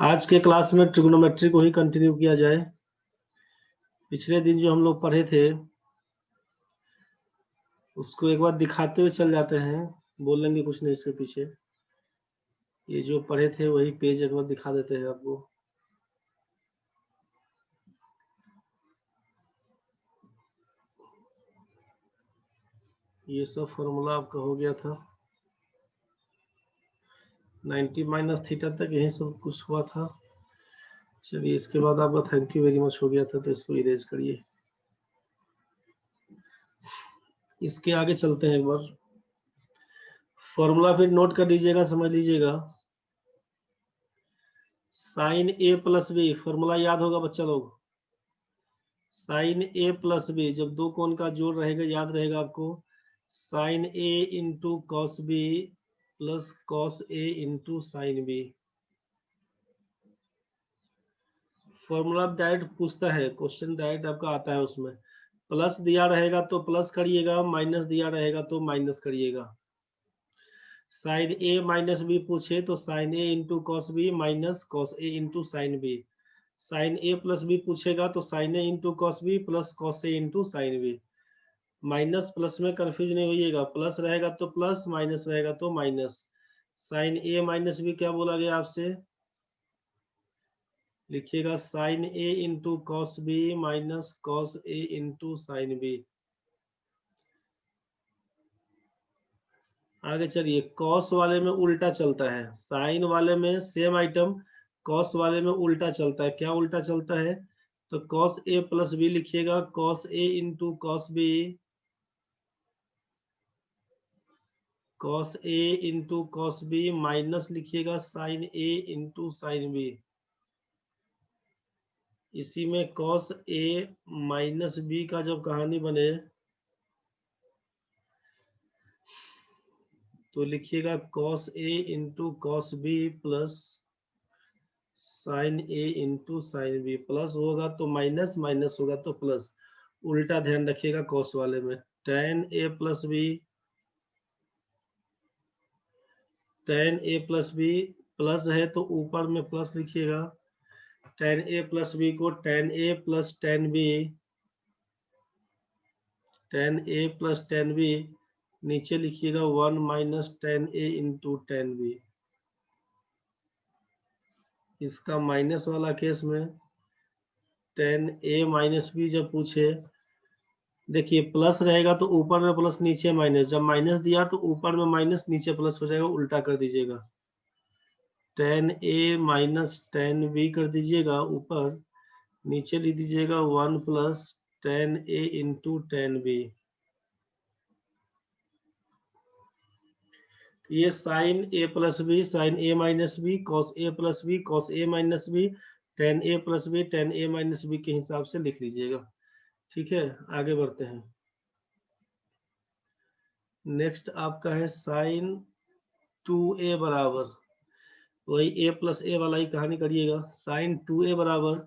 आज के क्लास में ट्रिग्नोमेट्री को ही कंटिन्यू किया जाए। पिछले दिन जो हम लोग पढ़े थे उसको एक बार दिखाते हुए चल जाते हैं, बोलेंगे कुछ नहीं इसके पीछे। ये जो पढ़े थे वही पेज एक बार दिखा देते हैं आपको। ये सब फॉर्मूला आपका हो गया था 90 माइनस थीटा तक, यही सब कुछ हुआ था। चलिए इसके बाद आपका थैंक यू वेरी मच हो गया था, तो इसको इरेज करिए। इसके आगे चलते हैं, एक बार फॉर्मूला फिर नोट कर लीजिएगा, समझ लीजिएगा। Sign A plus B formula याद होगा बच्चा लोग। साइन ए प्लस बी, जब दो कोण का जोड़ रहेगा याद रहेगा आपको, sine A into cos B plus cos A into sine B. Formula direct पूछता है, क्वेश्चन डायरेक्ट आपका आता है। उसमें प्लस दिया रहेगा तो प्लस करिएगा, माइनस दिया रहेगा तो माइनस करिएगा। साइन ए माइनस बी पूछे तो sine A into cos B minus cos A into sine B. Sine A plus B पूछेगा तो sine A into cos B plus cos A into sine B. Minus plus में confuse नहीं होइएगा, plus रहेगा तो plus, minus रहेगा तो minus. Sine A minus B क्या बोला गया आपसे, लिखिएगा sine A into cos B minus cos A into sine B. आगे चलिए, कॉस वाले में उल्टा चलता है, साइन वाले में सेम आइटम, कॉस वाले में उल्टा चलता है। क्या उल्टा चलता है, तो कॉस ए प्लस बी लिखिएगा cos A into cos B, cos A into cos B minus लिखिएगा sine A into sine B. इसी में कॉस ए माइनस बी का जब कहानी बने तो लिखिएगा cos A into cos B plus sine A into sine B. Plus होगा तो माइनस, माइनस होगा तो प्लस, उल्टा ध्यान रखिएगा। कॉस वाले में टेन ए प्लस बी, टेन ए प्लस बी प्लस है तो ऊपर में प्लस लिखिएगा। टेन ए प्लस बी को टेन ए प्लस टेन बी, टेन ए प्लस टेन बी, नीचे लिखिएगा वन माइनस टेन ए इंटू टेन बी। इसका माइनस वाला केस में टेन ए माइनस बी जब पूछे, देखिए प्लस रहेगा तो ऊपर में प्लस नीचे माइनस, जब माइनस दिया तो ऊपर में माइनस नीचे प्लस हो जाएगा, उल्टा कर दीजिएगा। Ten A minus ten B कर दीजिएगा ऊपर, नीचे लिख दीजिएगा वन प्लस टेन ए इंटू टेन बी। ये sign A plus B, sine A minus B, cos A plus B, cos A minus B, ten A plus B, ten A minus B के हिसाब से लिख लीजिएगा। ठीक है, आगे बढ़ते हैं। नेक्स्ट आपका है साइन 2a बराबर, वही a प्लस ए वाला ही कहानी करिएगा। साइन 2a बराबर,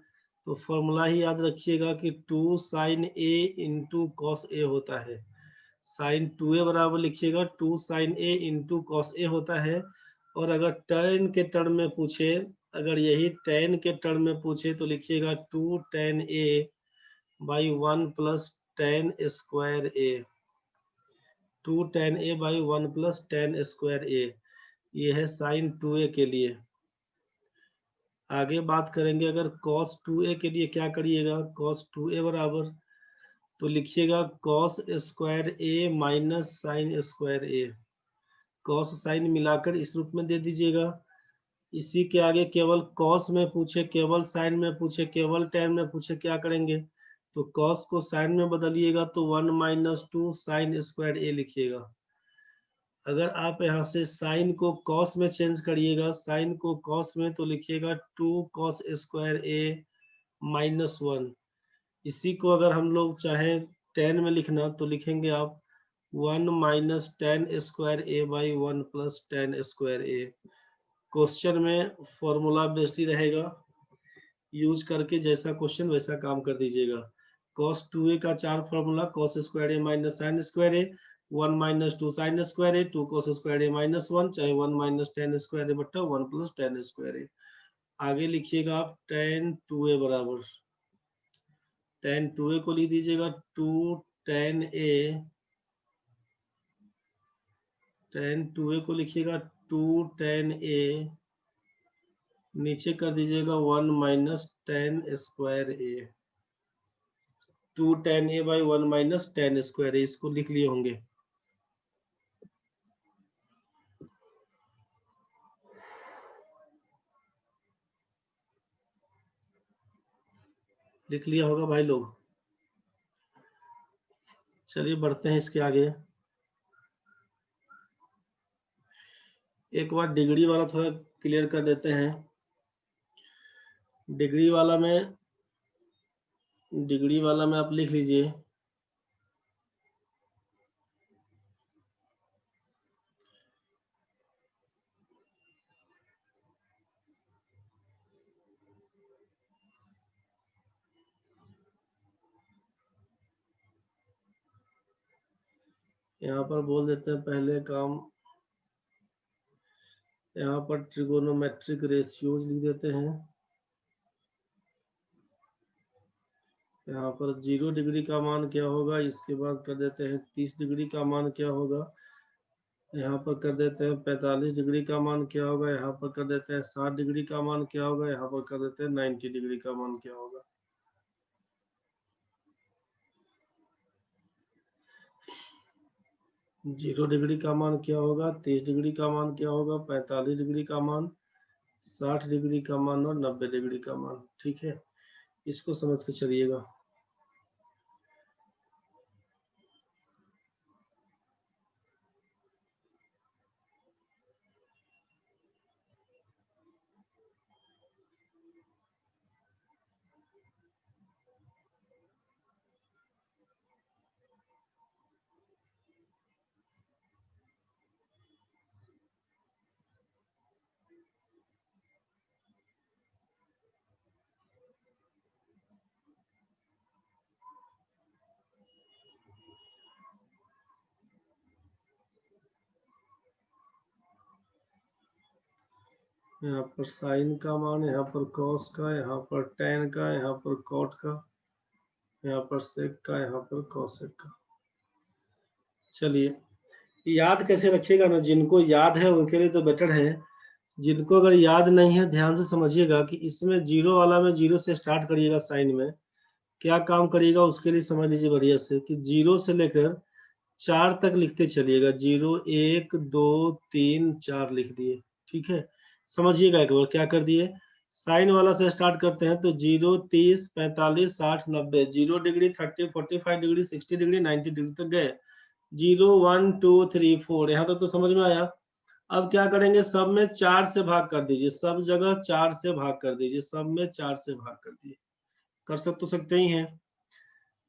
तो फॉर्मूला ही याद रखिएगा कि 2 साइन a इंटू कॉस ए होता है। साइन 2a बराबर लिखिएगा 2 साइन a इंटू कॉस ए होता है। और अगर टर्न के टर्म में पूछे, अगर यही टैन के टर्म में पूछे तो लिखिएगा 2 tan a by 1 plus tan square a, 2 tan a by 1 plus tan square a। ये है साइन 2a के लिए। आगे बात करेंगे अगर cos 2a के लिए, क्या करिएगा, cos 2a बराबर, तो लिखिएगा cos square a minus sine square a। cos sine मिलाकर इस रूप में दे दीजिएगा। इसी के आगे केवल cos में पूछे, केवल साइन में पूछे, केवल tan में पूछे, क्या करेंगे, तो cos को साइन में बदलिएगा तो 1 माइनस 2 साइन स्क्वायर a लिखिएगा। अगर आप यहाँ से साइन को cos में चेंज करिएगा, साइन को cos में, तो लिखिएगा 2 cos स्क्वायर a माइनस 1। इसी को अगर हम लोग चाहे tan में लिखना तो लिखेंगे आप 1 minus tan square a by 1 plus tan square a। Question में फॉर्मूला बेस्ड ही रहेगा, यूज करके जैसा क्वेश्चन वैसा काम कर दीजिएगा। cos 2a का 4 formula, cos square a minus sine square a, 1 minus 2 sign square a, 2 cos square a minus 1, चाहे 1 माइनस tan स्क्वायर a बट्टा 1 प्लस tan स्क्वायर a। आगे लिखिएगा आप tan 2a बराबर, tan 2a को लिख दीजिएगा 2 tan a, tan 2a को लिखिएगा 2 tan a, नीचे कर दीजिएगा 1 minus tan square a, 2 tan a by 1 minus tan square a, इसको लिख लिए होंगे। लिख लिया होगा भाई लोग। चलिए बढ़ते हैं इसके आगे। एक बार डिग्री वाला थोड़ा क्लियर कर देते हैं। डिग्री वाला में आप लिख लीजिए यहाँ पर बोल देते हैं पहले काम, यहाँ पर ट्रिगोनोमेट्रिक रेशियोज लिख देते हैं। यहाँ पर 0 डिग्री का मान क्या होगा, इसके बाद कर देते हैं 30 डिग्री का मान क्या होगा, यहाँ पर कर देते हैं 45 डिग्री का मान क्या होगा, यहाँ पर कर देते हैं 60 डिग्री का मान क्या होगा, यहाँ पर कर देते हैं 90 डिग्री का मान क्या होगा। जीरो डिग्री का मान क्या होगा, 30 डिग्री का मान क्या होगा, 45 डिग्री का मान, 60 डिग्री का मान और 90 डिग्री का मान। ठीक है, इसको समझ के चलिएगा। यहाँ पर साइन का मान, यहाँ पर कॉस का, यहाँ पर टेन का, यहाँ पर कॉट का, यहाँ पर सेक का, यहाँ पर कॉसेक का। चलिए याद कैसे रखिएगा ना, जिनको याद है उनके लिए तो बेटर है, जिनको अगर याद नहीं है ध्यान से समझिएगा कि इसमें जीरो वाला में जीरो से स्टार्ट करिएगा। साइन में क्या काम करिएगा उसके लिए समझ लीजिए बढ़िया से, कि जीरो से लेकर 4 तक लिखते चलिएगा। 0 1 2 3 4 लिख दिए। ठीक है, समझिएगा एक बार क्या कर दिए। साइन वाला से स्टार्ट करते हैं तो 0 30 45 60 90, 0 डिग्री 30 45 डिग्री 60 डिग्री 90 डिग्री तक गए। 0 1 2 3 4 यहाँ तक तो समझ में आया। अब क्या करेंगे, सब में 4 से भाग कर दीजिए, सब जगह 4 से भाग कर दीजिए, सब में 4 से भाग कर दिए। कर सकते ही हैं।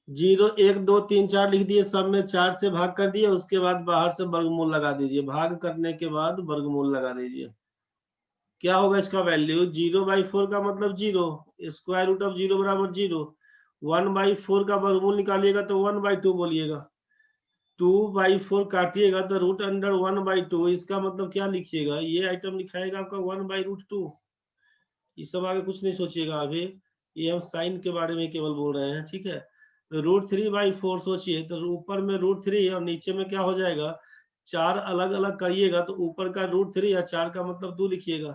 0 1 2 3 4 लिख दिए, सब में 4 से भाग कर दिए, उसके बाद बाहर से वर्गमूल लगा दीजिए। भाग करने के बाद वर्गमूल लगा दीजिए। क्या होगा इसका वैल्यू, 0/4 का मतलब 0, स्क्वायर रूट ऑफ 0 बराबर 0। 1/4 का वर्गमूल निकालिएगा तो 1/2 बोलिएगा। 2/4 काटिएगा तो रूट अंडर 1/2, इसका मतलब क्या लिखिएगा, ये आइटम लिखाएगा आपका 1/√2। ये सब आगे कुछ नहीं सोचिएगा अभी, ये हम साइन के बारे में केवल बोल रहे हैं। ठीक है, तो √3/4 सोचिए, तो ऊपर में √3 और नीचे में क्या हो जाएगा, 4 अलग अलग करिएगा तो ऊपर का √3 या 4 का मतलब 2 लिखिएगा।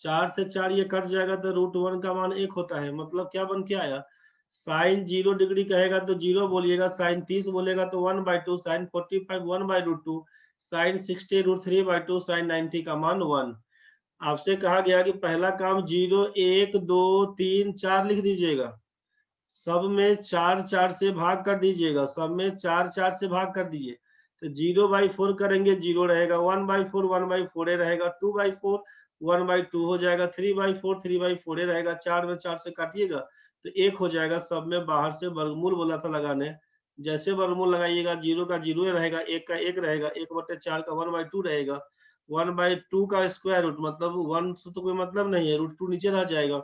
4 से 4 ये कट जाएगा तो √1 का मान 1 होता है। मतलब क्या बन के आया, साइन 0 डिग्री कहेगा तो 0 बोलिएगा, साइन 30 बोलेगा तो 1/2, साइन 45 1/√2, साइन 60 √3/2, साइन 90 का मान 1। आपसे कहा गया कि पहला काम 0 1 2 3 4 लिख दीजिएगा, सब में 4 4 से भाग कर दीजिएगा, सब में 4 4 से भाग कर दीजिए। तो 0/4 करेंगे 0 रहेगा, 1/4 1/4 रहेगा, 2/4 1/2 हो जाएगा, 3/4 3/4 रहेगा। 4 में 4 से काटिएगा तो 1 हो जाएगा। सब में बाहर से वर्गमूल बोला था लगाने, जैसे वर्गमूल लगाइएगा 0 का 0 रहेगा, 1 का 1 रहेगा, 1/4 का 1/2 रहेगा। 1/2 का स्क्वायर रूट मतलब 1 से तो कोई मतलब नहीं है, √2 नीचे रह जाएगा।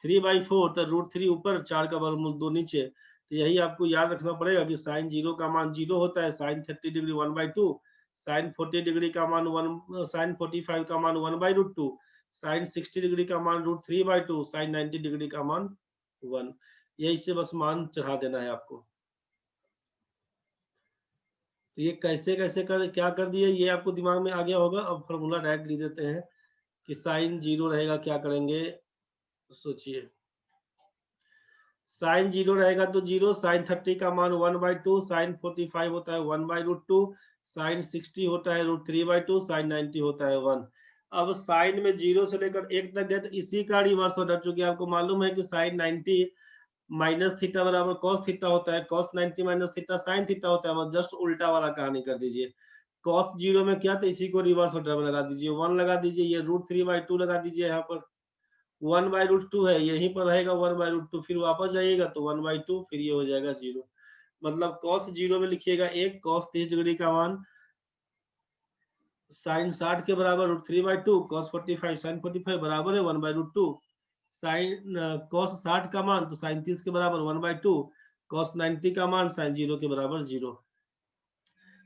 3/4 तो √3 ऊपर, 4 का वर्गमूल 2 नीचे। तो यही आपको याद रखना पड़ेगा कि साइन 0 का मान 0 होता है, साइन 30 डिग्री 1/2, साइन 40 डिग्री का मान 1, साइन 45 का मान 1/√2, साइन 60 डिग्री का मान √3/2, साइन 90 डिग्री का मान 1। यही से बस मान चढ़ा देना है आपको। तो ये कैसे कैसे कर क्या कर दिए ये आपको दिमाग में आ गया होगा। अब फॉर्मूला डायरेक्ट लिख देते हैं कि साइन 0 रहेगा, क्या करेंगे सोचिए। साइन 0 रहेगा तो 0, साइन 30 का मान 1/2, साइन 45 होता है 1/√2, साइन 60 होता है √3/2, साइन 90 होता है 1। अब साइन में 0 से लेकर 1 तक गए तो इसी का रिवर्स ऑर्डर, चूंकि आपको मालूम है कि साइन 90 माइनस थीटा बराबर कॉस थीटा होता है, cos 90 minus theta sine theta होता है, मतलब जस्ट उल्टा वाला कहानी कर दीजिए। कॉस 0 में क्या, तो इसी को रिवर्स ऑर्डर में लगा दीजिए, 1 लगा दीजिए, ये √3/2 लगा दीजिए, यहाँ पर 1/√2 है, यहीं पर रहेगा 1/√2, फिर वापस जाइएगा तो 1/2, फिर ये हो जाएगा 0। मतलब cos 0 में लिखिएगा 1, cos 30 डिग्री का मान साइन 60 के बराबर √3/2, cos 45 साइन 45 बराबर है 1/√2, साइन cos 60 का मान तो साइन 30 के बराबर 1/2, cos 90 का मान साइन 0 के बराबर 0।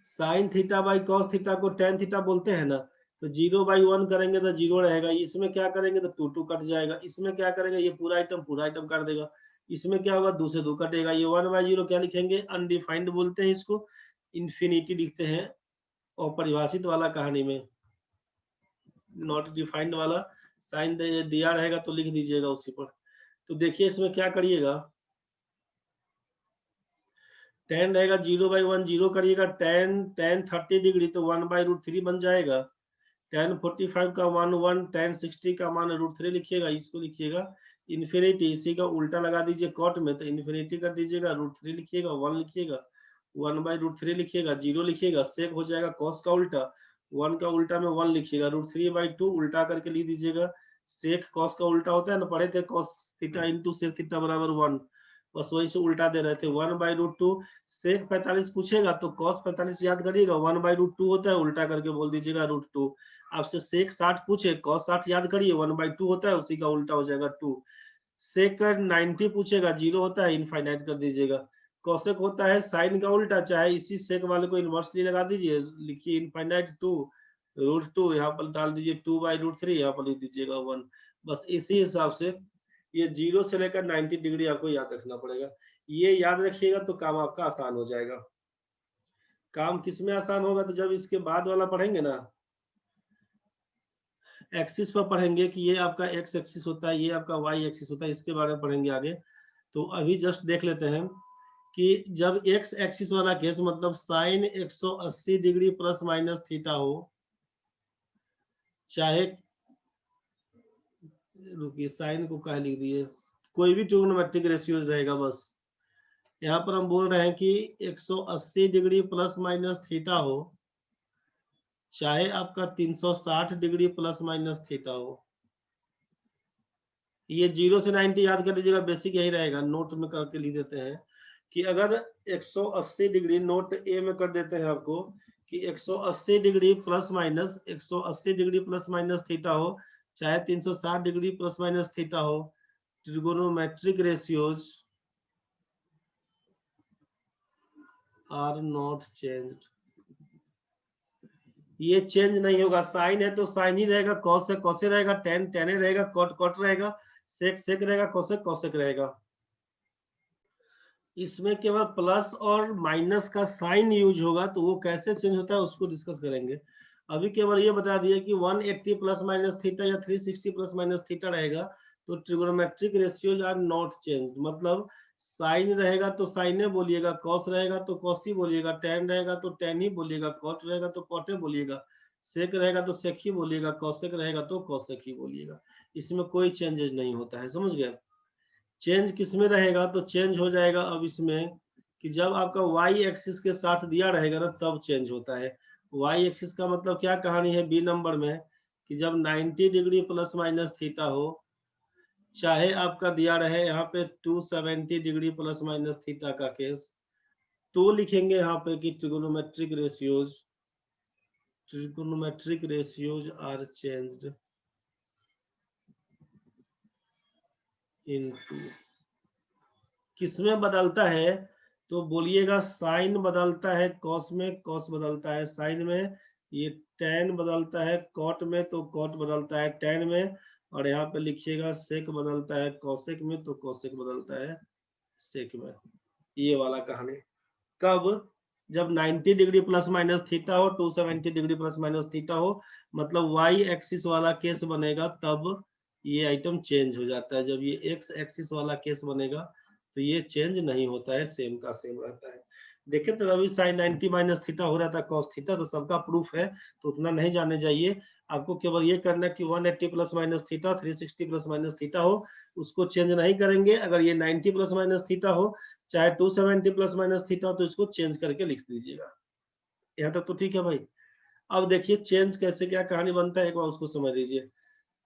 Sine theta by cos theta को टेन थीटा बोलते हैं ना, तो 0/1 करेंगे तो 0 रहेगा, इसमें क्या करेंगे तो 2 कट जाएगा, इसमें क्या करेंगे ये पूरा आइटम काट देगा, इसमें क्या होगा 2 से 2 कटेगा, ये 1/0 क्या लिखेंगे अनडिफाइंड बोलते हैं इसको, इन्फिनिटी लिखते हैं। और परिभाषित वाला कहानी में नॉट डिफाइंड वाला साइन दिया रहेगा तो लिख दीजिएगा उसी पर। तो देखिए इसमें क्या करिएगा, टेन रहेगा 0/1 0 करिएगा, टेन 30 डिग्री तो 1/√3 बन जाएगा, टेन 45 का मान 1, टेन 60 का मान √3 लिखिएगा, इसको लिखिएगा इन्फिनिटी, इसी का उल्टा लगा दीजिए कॉट में, तो इन्फिनिटी कर दीजिएगा, √3 लिखिएगा, 1 लिखिएगा, 1/√3 लिखिएगा, 0 लिखिएगा, सेक हो जाएगा कॉस का उल्टा, 1 का उल्टा में 1 लिखिएगा, √3/2 उल्टा करके लिख दीजिएगा, सेक कॉस का उल्टा होता है ना, पढ़े थे cos theta into sec theta बराबर 1, बस वही से उल्टा दे रहे थे 1/√2। सेक 45 पूछेगा तो कॉस 45 याद करिएगा 1/√2 होता है, उल्टा करके बोल दीजिएगा √2। आपसे सेक 60 पूछे कॉस 60 याद करिए 1/2 होता है, उसी का उल्टा हो जाएगा 2। सेक 90 पूछेगा 0 होता है, इनफाइनाइट कर दीजिएगा। कॉसेक होता है साइन का उल्टा, चाहे इसी सेक वाले को इनवर्सली लगा दीजिए, लिखिए इनफाइनाइट 2 √2, यहाँ पर डाल दीजिए 2/√3, यहाँ पर लिख दीजिएगा 1। बस इसी हिसाब से ये 0 से लेकर 90 डिग्री आपको याद रखना पड़ेगा। ये याद रखिएगा तो काम आपका आसान हो जाएगा। काम किसमें आसान होगा, तो जब इसके बाद वाला पढ़ेंगे ना, एक्सिस पर पढ़ेंगे कि ये आपका एक्स एक्सिस होता है, ये आपका वाई एक्सिस होता है, इसके बारे में पढ़ेंगे आगे। तो अभी जस्ट देख लेते हैं कि जब एक्स एक्सिस वाला केस, मतलब sine 180 degree plus minus theta हो, चाहे रुकिए साइन को कहा लिख दिए, कोई भी ट्रिग्नोमेट्रिक रेशियो रहेगा, बस यहाँ पर हम बोल रहे हैं कि 180 डिग्री प्लस माइनस थीटा हो, चाहे आपका 360 डिग्री प्लस माइनस थीटा हो। ये 0 से 90 याद कर लीजिएगा, बेसिक यही रहेगा, नोट में करके लिख देते हैं कि अगर 180 डिग्री, नोट ए में कर देते हैं आपको कि 180 degree plus minus 180 degree plus minus theta हो, चाहे 360 डिग्री प्लस माइनस थीटा हो, trigonometric ratios are not changed. ये चेंज नहीं होगा, साइन है तो साइन ही रहेगा, कॉस है कॉस रहेगा, टेन टेन रहेगा, कॉट कॉट रहेगा, सेक सेक रहेगा, कॉसेक कॉसेक रहेगा। इसमें केवल प्लस और माइनस का साइन यूज होगा, तो वो कैसे चेंज होता है उसको डिस्कस करेंगे। अभी केवल ये बता दिए कि 180 प्लस माइनस थीटा या 360 प्लस माइनस थीटा रहेगा तो trigonometric ratios are not change, मतलब साइन रहेगा तो साइने बोलिएगा, कॉस रहेगा तो कॉस ही बोलिएगा, टेन रहेगा तो टेन ही बोलिएगा, कॉट रहेगा तो कॉटे बोलिएगा, सेक रहेगा तो सेक ही बोलिएगा, कॉसेक रहेगा तो कॉसेक ही बोलिएगा। इसमें कोई चेंजेस नहीं होता है, समझ गए। चेंज किसमें रहेगा, तो चेंज हो जाएगा अब इसमें कि जब आपका वाई एक्सिस के साथ दिया रहेगा ना तब चेंज होता है। वाई एक्सिस का मतलब क्या कहानी है बी नंबर में, कि जब 90 डिग्री प्लस माइनस थीटा हो, चाहे आपका दिया रहे यहाँ पे 270 डिग्री प्लस माइनस थीटा का केस, तो लिखेंगे यहाँ पे कि trigonometric ratios are changed into, किसमें बदलता है, तो बोलिएगा साइन बदलता है कॉस में, कॉस बदलता है साइन में, ये tan बदलता है cot में तो cot बदलता है tan में, और यहाँ पे लिखिएगा sec बदलता है cosec में तो cosec बदलता है sec में। ये वाला कहानी कब, जब 90 डिग्री प्लस माइनस थीटा हो, 270 डिग्री प्लस माइनस थीटा हो, मतलब वाई एक्सिस वाला केस बनेगा तब ये आइटम चेंज हो जाता है। जब ये एक्स एक्सिस वाला केस बनेगा तो ये चेंज नहीं होता है, सेम का सेम रहता है। देखे तो अभी साइन 90 माइनस थीटा हो रहा था कॉस थीटा, तो सबका प्रूफ है तो उतना नहीं जाने जाइए। आपको केवल ये करना है कि 180 plus minus theta 360 plus minus theta हो, उसको चेंज नहीं करेंगे। अगर ये 90 प्लस माइनस थीटा हो चाहे 270 प्लस माइनस थीटा, तो इसको चेंज करके लिख दीजिएगा। यहाँ तक तो ठीक है भाई। अब देखिए चेंज कैसे क्या कहानी बनता है, एक बार उसको समझ लीजिए।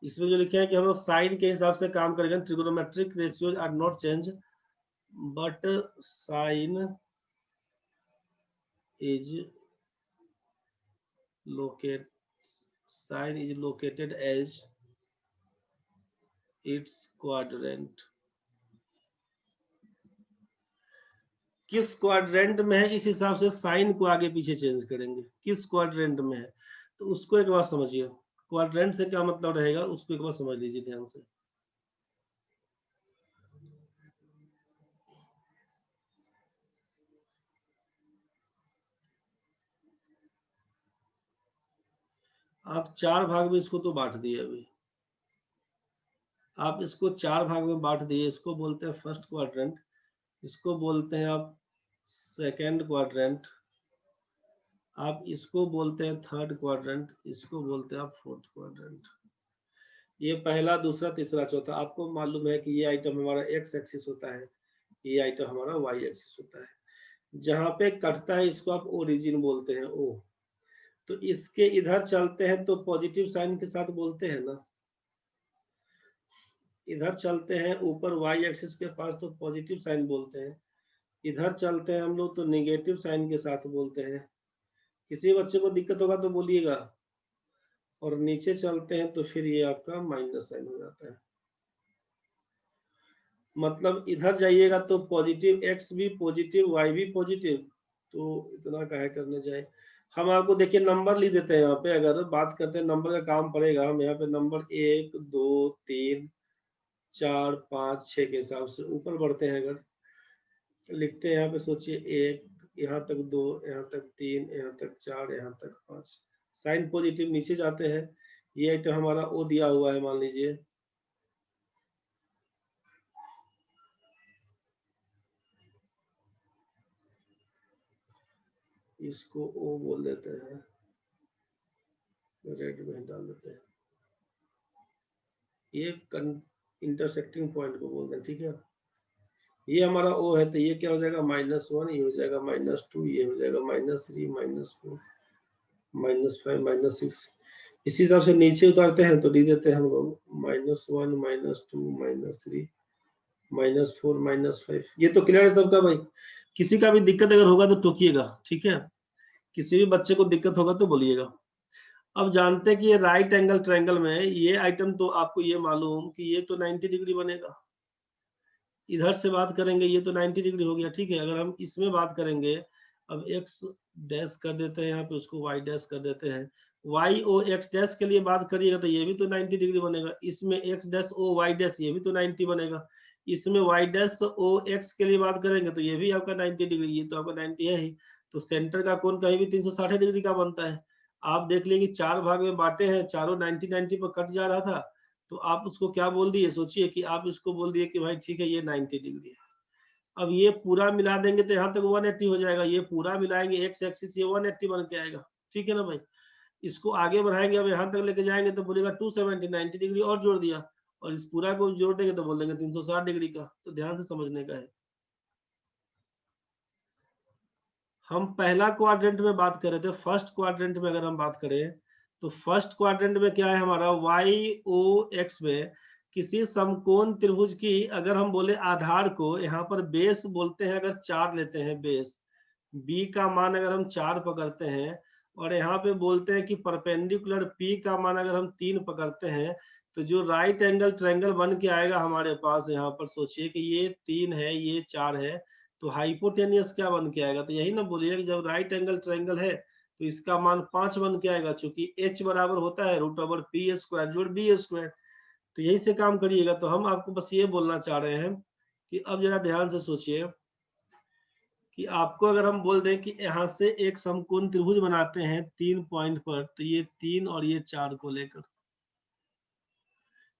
इसमें जो लिखे हैं कि हम लोग साइन के हिसाब से काम करेंगे, trigonometric ratios are not change but sine is locate sine is located as its quadrant. किस क्वाड्रेंट में है इस हिसाब से साइन को आगे पीछे चेंज करेंगे, किस क्वाड्रेंट में है, तो उसको एक बार समझिए। क्वाड्रेंट से क्या मतलब रहेगा उसको एक बार समझ लीजिए ध्यान से। आप चार भाग में इसको तो बांट दिए अभी, आप इसको चार भाग में बांट दिए। इसको बोलते हैं फर्स्ट क्वाड्रेंट, इसको बोलते हैं आप सेकंड क्वाड्रेंट, आप इसको बोलते हैं थर्ड क्वाड्रेंट, इसको बोलते हैं आप फोर्थ क्वाड्रेंट। ये पहला दूसरा तीसरा चौथा। आपको मालूम है कि ये आइटम हमारा एक्स एक्सिस होता है, ये आइटम हमारा वाई एक्सिस होता है। जहां पे कटता है इसको आप ओरिजिन बोलते हैं, ओ। तो इसके इधर चलते हैं तो पॉजिटिव साइन के साथ बोलते हैं ना, इधर चलते हैं ऊपर वाई एक्सिस के पास तो पॉजिटिव साइन बोलते हैं, इधर चलते हैं हम लोग तो निगेटिव साइन के साथ बोलते हैं। किसी बच्चे को दिक्कत होगा तो बोलिएगा। और नीचे चलते हैं तो फिर ये आपका माइनस साइन हो जाता है। मतलब इधर जाइएगा तो पॉजिटिव एक्स भी पॉजिटिव वाई भी पॉजिटिव, तो इतना काहे करने जाए। हम आपको देखिए नंबर लिख देते हैं यहाँ पे, अगर बात करते हैं नंबर का काम पड़ेगा। हम यहाँ पे नंबर 1 2 3 4 5 6 के हिसाब से ऊपर बढ़ते हैं। अगर लिखते हैं यहाँ पे सोचिए 1, यहाँ तक 2, यहाँ तक 3, यहाँ तक 4, यहाँ तक 5, साइन पॉजिटिव नीचे जाते हैं। ये आइटम हमारा ओ दिया हुआ है मान लीजिए, इसको ओ बोल देते हैं, रेड में डाल देते हैं। ये इंटरसेक्टिंग पॉइंट को बोलते हैं, ठीक है। ये हमारा ओ है तो ये क्या हो जाएगा -1, ये हो जाएगा -2, ये हो जाएगा -3, -4, -5, -6। इसी हिसाब से नीचे उतारते हैं तो लिख देते हैं हम लोग -1 -2 -3 -4 -5। ये तो क्लियर है सबका भाई। किसी का भी दिक्कत अगर होगा तो टोकिएगा, ठीक है। किसी भी बच्चे को दिक्कत होगा तो बोलिएगा। अब जानते हैं कि ये राइट एंगल ट्रायंगल में ये आइटम तो आपको ये मालूम कि ये तो 90 डिग्री बनेगा। इधर से बात करेंगे ये तो 90 डिग्री हो गया, ठीक है। अगर हम इसमें बात करेंगे, अब x डैश कर देते हैं यहाँ पे, उसको y डैश कर देते हैं। y o x डैश के लिए बात करिएगा तो ये भी तो 90 डिग्री बनेगा। इसमें x dash o y dash ये भी तो 90 बनेगा। इसमें y डैश o x के लिए बात करेंगे तो ये भी आपका 90 डिग्री, ये तो आपका 90 है ही। तो सेंटर का कोण कहीं भी 360 डिग्री का बनता है। आप देख लीजिए कि चार भाग में बांटे हैं, चारों 90 90 पर कट जा रहा था, तो आप उसको क्या बोल दिए, सोचिए कि आप इसको बोल दिए कि भाई ठीक है ये 90 डिग्री है। अब ये पूरा मिला देंगे तो यहाँ तक 180 हो जाएगा, ये पूरा मिलाएंगे एक्स एक्सिस, ये 180 बन के आएगा, ठीक है ना भाई। इसको आगे बढ़ाएंगे, अब यहाँ तक लेके जाएंगे तो बोलेगा 270, 90 डिग्री और जोड़ दिया, और इस पूरा को जोड़ देंगे तो बोल देंगे 360 डिग्री का। तो ध्यान से समझने का है। हम पहला क्वाड्रेंट में बात कर रहे थे, फर्स्ट क्वाड्रेंट में अगर हम बात करें तो फर्स्ट क्वाड्रेंट में क्या है हमारा वाई ओ एक्स में किसी समकोण त्रिभुज की, अगर हम बोले आधार को यहाँ पर बेस बोलते हैं, अगर 4 लेते हैं बेस, बी का मान अगर हम 4 पकड़ते हैं, और यहाँ पे बोलते हैं कि परपेंडिकुलर पी का मान अगर हम 3 पकड़ते हैं, तो जो राइट एंगल ट्रायंगल बन के आएगा हमारे पास यहाँ पर, सोचिए कि ये 3 है ये 4 है, तो हाइपोटेनियस क्या बन के आएगा, तो यही ना बोलिए कि जब राइट एंगल ट्रायंगल है तो इसका मान 5 बन के आएगा, चूंकि h बराबर होता है √p² जोड़ b²। तो यही से काम करिएगा। तो हम आपको बस ये बोलना चाह रहे हैं कि अब जरा ध्यान से सोचिए कि आपको अगर हम बोल दें कि यहाँ से एक समकोण त्रिभुज बनाते हैं 3 पॉइंट पर, तो ये 3 और ये 4 को लेकर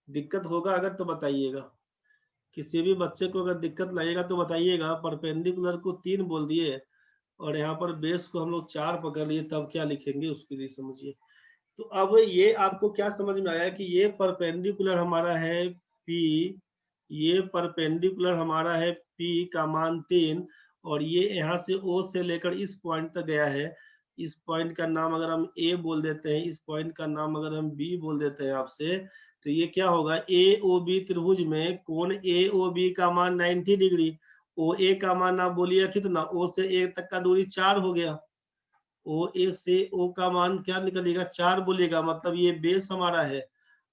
दिक्कत होगा अगर तो बताइएगा। किसी भी बच्चे को अगर दिक्कत लगेगा तो बताइएगा। परपेंडिकुलर को 3 बोल दिए और यहाँ पर बेस को हम लोग 4 पकड़ लिए, तब क्या लिखेंगे उसके लिए समझिए। तो अब ये आपको क्या समझ में आया कि ये परपेंडिकुलर हमारा है P, ये परपेंडिकुलर हमारा है P का मान 3, और ये यहाँ से O से लेकर इस पॉइंट तक गया है। इस पॉइंट का नाम अगर हम A बोल देते हैं, इस पॉइंट का नाम अगर हम B बोल देते हैं आपसे, तो ये क्या होगा, AOB त्रिभुज में कोण AOB का मान 90 डिग्री। OA का मान आप बोलिए कितना, O से A तक का दूरी 4 हो गया। OA से O का मान क्या निकलेगा, 4 बोलिएगा, मतलब ये बेस हमारा है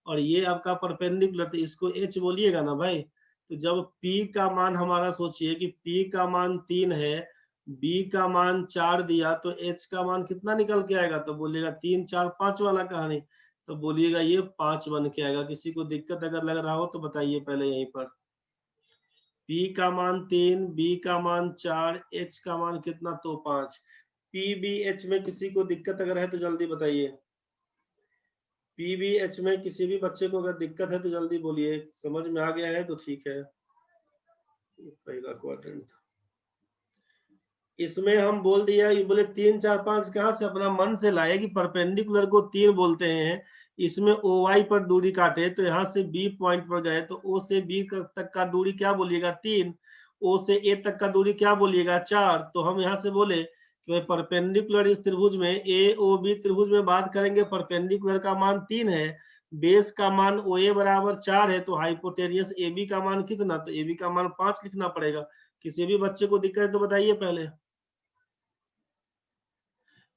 और ये आपका परपेंडिकुलर, तो इसको H बोलिएगा ना भाई। तो जब P का मान हमारा सोचिए कि P का मान 3 है, B का मान 4 दिया, तो H का मान कितना निकल के आएगा, तो बोलिएगा 3 4 5 वाला कहानी, तो बोलिएगा ये 5 बन के आएगा। किसी को दिक्कत अगर लग रहा हो तो बताइए पहले यहीं पर। P का मान 3, B का मान 4, H का मान कितना, तो 5। PBH में किसी को दिक्कत अगर है तो जल्दी बताइए। PBH में किसी भी बच्चे को अगर दिक्कत है तो जल्दी बोलिए। समझ में आ गया है तो ठीक है। पहला क्वाड्रेंट था, इसमें हम बोल दिया, ये बोले 3 4 5 कहाँ से अपना मन से लाए कि परपेंडिकुलर को 3 बोलते हैं। इसमें OY पर दूरी काटे तो यहाँ से B पॉइंट पर गए, तो O से B तक का दूरी क्या बोलिएगा, 3। O से A तक का दूरी क्या बोलिएगा, 4। तो हम यहाँ से बोले कि परपेंडिकुलर इस त्रिभुज में AOB त्रिभुज में बात करेंगे, परपेंडिकुलर का मान 3 है, बेस का मान OA बराबर 4 है, तो हाइपोटेनियस AB का मान कितना, तो AB का मान 5 लिखना पड़ेगा। किसी भी बच्चे को दिक्कत है तो बताइए पहले।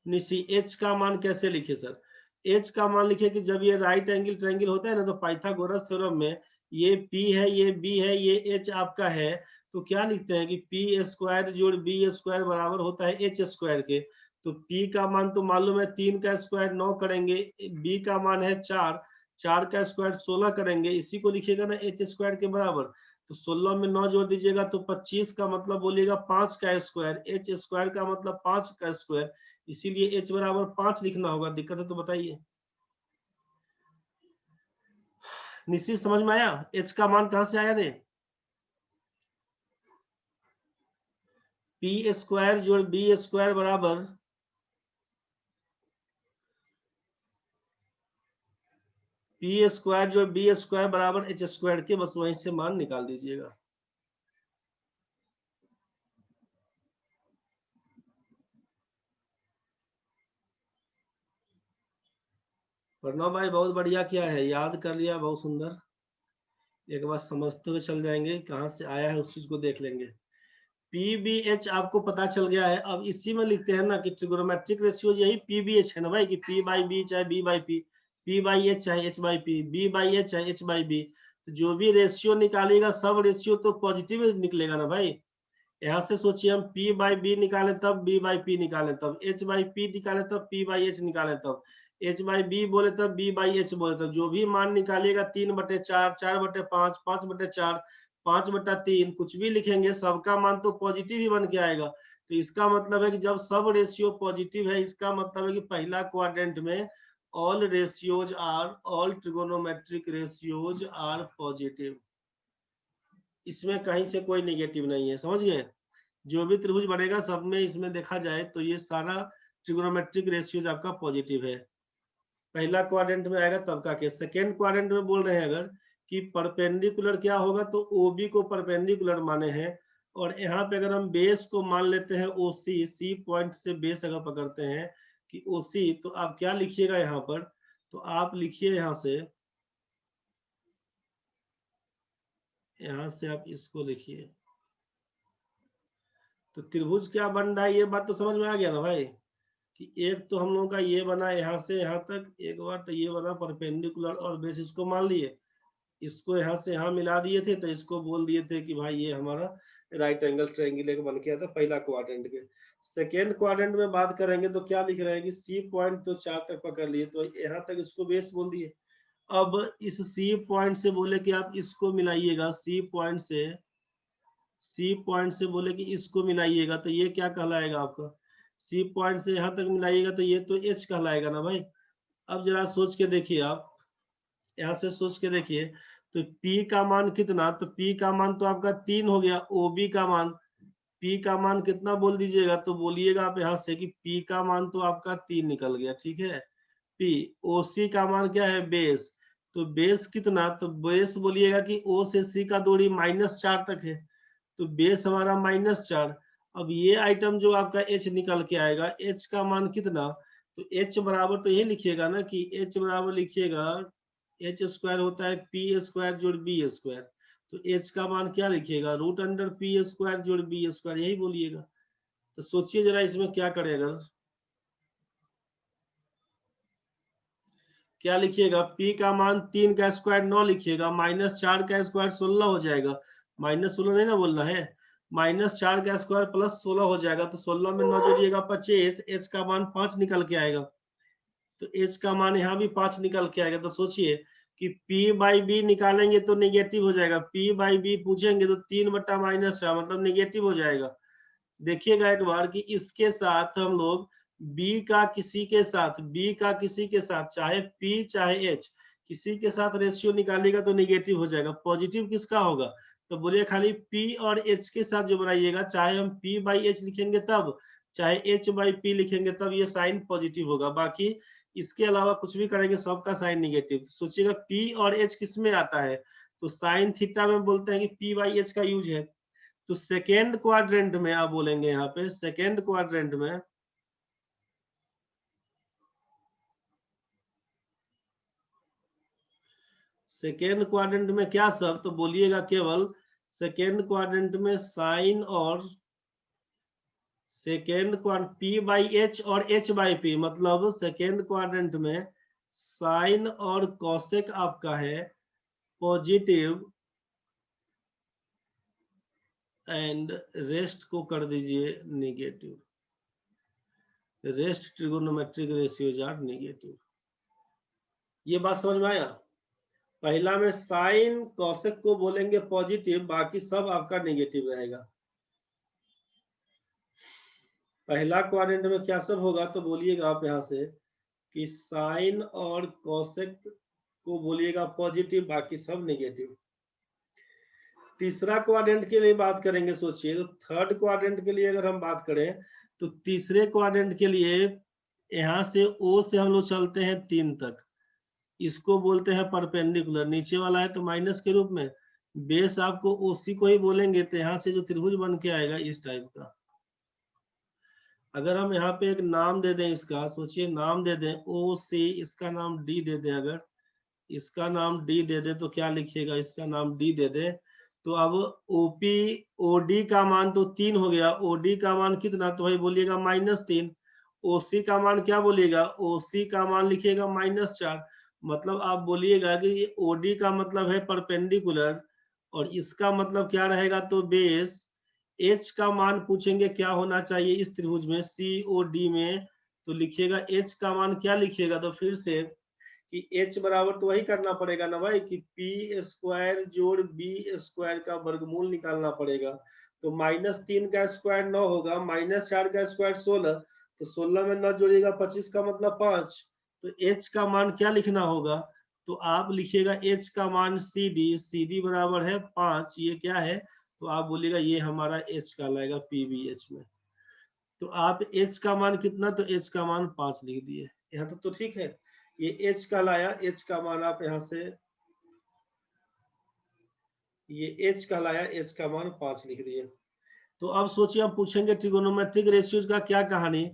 निशी H का मान कैसे लिखे सर, H का मान लिखे कि जब ये राइट एंगल ट्रायंगल होता है ना, तो पाइथागोरस थ्योरम में ये P है, ये B है, ये H आपका है, तो क्या लिखते हैं कि P² जोड़ B² बराबर होता है H² के। तो P का मान तो मालूम है 3 का स्क्वायर 9 करेंगे, B का मान है 4, 4 का स्क्वायर 16 करेंगे, इसी को लिखिएगा ना H² के बराबर। तो 16 में 9 जोड़ दीजिएगा तो 25 का मतलब बोलिएगा 5 का स्क्वायर, H² का मतलब 5 का स्क्वायर, इसीलिए H बराबर 5 लिखना होगा। दिक्कत है तो बताइए। निश्चित समझ में आया, H का मान कहां से आया रे, P² जोड़ B² बराबर P² जोड़ B² बराबर H² के, बस वहीं से मान निकाल दीजिएगा। प्रणव भाई बहुत बढ़िया किया है, याद कर लिया, बहुत सुंदर। एक बार समझते हुए चल जाएंगे, कहां से आया है उस चीज को देख लेंगे। PBH आपको पता चल गया है। अब इसी में लिखते हैं ना कि ट्रिगोनोमेट्रिक रेशियो यही PBH है ना भाई, कि P/B चाहे B/P, P/H चाहे H/P, B/H चाहे H/B, तो जो भी रेशियो निकालेगा सब रेशियो तो पॉजिटिव निकलेगा ना भाई। यहाँ से सोचिए, हम P/B निकाले तब B/P निकाले तब, H/P निकाले तब P/H निकाले तब, H/B बोले तब B/H बोले तब, जो भी मान निकालिएगा 3/4, 4/5, 5/4, 5/3, कुछ भी लिखेंगे सबका मान तो पॉजिटिव ही बन के आएगा। तो इसका मतलब है कि जब सब रेशियो पॉजिटिव है, इसका मतलब है कि पहला क्वाड्रेंट में all trigonometric ratios are positive, इसमें कहीं से कोई निगेटिव नहीं है, समझ गए। जो भी त्रिभुज बनेगा सब में इसमें देखा जाए तो ये सारा ट्रिगोनोमेट्रिक रेशियोज आपका पॉजिटिव है। पहला क्वाड्रेंट में आएगा तब का केस। सेकेंड क्वाड्रेंट में बोल रहे हैं अगर कि परपेंडिकुलर क्या होगा, तो OB को परपेंडिकुलर माने हैं, और यहाँ पे अगर हम बेस को मान लेते हैं OC, C पॉइंट से बेस अगर पकड़ते हैं कि OC, तो आप क्या लिखिएगा यहाँ पर, तो आप लिखिए यहाँ से आप इसको लिखिए। तो त्रिभुज क्या बन रहा है, ये बात तो समझ में आ गया ना भाई, कि एक तो हम लोगों का ये बना यहाँ से यहाँ तक एक बार, तो ये बना परपेंडिकुलर और बेस इसको मान लिए, इसको यहाँ से यहाँ मिला दिए थे, तो इसको बोल दिए थे कि भाई ये हमारा राइट एंगल ट्रायंगल एक बन गया था पहला क्वाड्रेंट के। सेकेंड क्वाड्रेंट में बात करेंगे तो क्या लिख रहे हैं कि सी पॉइंट तो 4 तक पकड़ लिए, तो यहाँ तक इसको बेस बोल दिए। अब इस सी पॉइंट से बोले कि आप इसको मिलाइएगा, सी पॉइंट से बोले कि इसको मिलाइएगा, तो ये क्या कहलाएगा आपका, सी पॉइंट से यहाँ तक मिलाइएगा तो ये तो एच कहलाएगा ना भाई। अब जरा सोच के देखिए, आप यहाँ से सोच के देखिए, तो P का मान कितना, तो P का मान तो आपका 3 हो गया, OB का मान, P का मान कितना बोल दीजिएगा, तो बोलिएगा आप यहाँ से कि P का मान तो आपका 3 निकल गया, ठीक है। P, OC का मान क्या है, बेस, तो बेस कितना, तो बेस बोलिएगा कि O से C का दूरी -4 तक है, तो बेस हमारा -4। अब ये आइटम जो आपका H निकल के आएगा, H का मान कितना, तो H बराबर तो ये लिखिएगा ना कि H बराबर लिखिएगा, H स्क्वायर होता है P स्क्वायर जोड़ B स्क्वायर, तो H का मान क्या लिखिएगा, √P स्क्वायर जोड़ B स्क्वायर, यही बोलिएगा। तो सोचिए जरा इसमें क्या करेगा, क्या लिखिएगा, P का मान 3 का स्क्वायर 9 लिखिएगा, -4 का स्क्वायर 16 हो जाएगा, -16 नहीं ना बोलना है, -4 का स्क्वायर +16 हो जाएगा, तो 16 में 9 जोड़िएगा 25, H का मान 5 निकल के आएगा, तो H का मान यहाँ भी 5 निकल के आएगा। तो सोचिए कि P/B निकालेंगे तो नेगेटिव हो जाएगा, P/B पूछेंगे तो 3/-4 मतलब नेगेटिव हो जाएगा। देखिएगा एक बार कि इसके साथ हम लोग B का किसी के साथ चाहे P चाहे H किसी के साथ रेशियो निकालिएगा तो निगेटिव हो जाएगा, पॉजिटिव किसका होगा, तो बोलिए खाली P और H के साथ जो बनाइएगा, चाहे हम P/H लिखेंगे तब, चाहे H/P लिखेंगे तब, ये साइन पॉजिटिव होगा, बाकी इसके अलावा कुछ भी करेंगे सबका साइन निगेटिव। सोचिएगा P और H किस में आता है, तो साइन थीटा में बोलते हैं कि P/H का यूज है। तो सेकेंड क्वाड्रेंट में आप बोलेंगे, यहाँ पे सेकेंड क्वाड्रेंट में क्या सब, तो बोलिएगा केवल सेकेंड क्वाड्रेंट में साइन और सेकेंड P/H और H/P, मतलब सेकेंड क्वाड्रेंट में साइन और कॉसेक आपका है पॉजिटिव, एंड रेस्ट को कर दीजिए negative, rest trigonometric ratios are negative. ये बात समझ में आया, पहला में साइन कॉसेक को बोलेंगे पॉजिटिव, बाकी सब आपका नेगेटिव रहेगा। पहला क्वाड्रेंट में क्या सब होगा, तो बोलिएगा आप यहाँ से कि साइन और कॉसेक को बोलिएगा पॉजिटिव, बाकी सब नेगेटिव। तीसरा क्वाड्रेंट के लिए बात करेंगे, सोचिए, तो थर्ड क्वाड्रेंट के लिए अगर हम बात करें, तो तीसरे क्वाड्रेंट के लिए यहाँ से O से हम लोग चलते हैं 3 तक, इसको बोलते हैं परपेंडिकुलर, नीचे वाला है तो माइनस के रूप में, बेस आपको OC को ही बोलेंगे, तो यहाँ से जो त्रिभुज बन के आएगा इस टाइप का। अगर हम यहाँ पे एक नाम दे दें इसका, सोचिए नाम दे दें OC, इसका नाम D दे दें, अगर इसका नाम D दे दे तो क्या लिखिएगा, इसका नाम D दे दे, तो अब OP OD का मान तो 3 हो गया, OD का मान कितना, तो भाई बोलिएगा -3, OC का मान क्या बोलिएगा, OC का मान लिखिएगा -4, मतलब आप बोलिएगा कि ये OD का मतलब है परपेंडिकुलर, और इसका मतलब क्या रहेगा, तो बेस। H का मान पूछेंगे क्या होना चाहिए इस त्रिभुज में COD में, तो लिखिएगा H का मान क्या लिखिएगा, तो फिर से कि H बराबर तो वही करना पड़ेगा ना भाई कि P स्क्वायर जोड़ B स्क्वायर का वर्गमूल निकालना पड़ेगा, तो -3 का स्क्वायर 9 होगा, -4 का स्क्वायर 16, तो 16 में 9 जोड़िएगा 25 का मतलब 5, तो H का मान क्या लिखना होगा, तो आप लिखिएगा H का मान CD बराबर है 5, ये क्या है, तो आप बोलिएगा ये हमारा H कहलाएगा PBH में। तो आप H का मान कितना, तो H का मान 5 लिख दिए, यहाँ तक तो ठीक है, ये H कहलाया, H का मान आप यहाँ से, ये H कहलाया, H का मान 5 लिख दिए। तो अब सोचिए, हम पूछेंगे ट्रिगोनोमेट्रिक रेशियोज का क्या कहानी,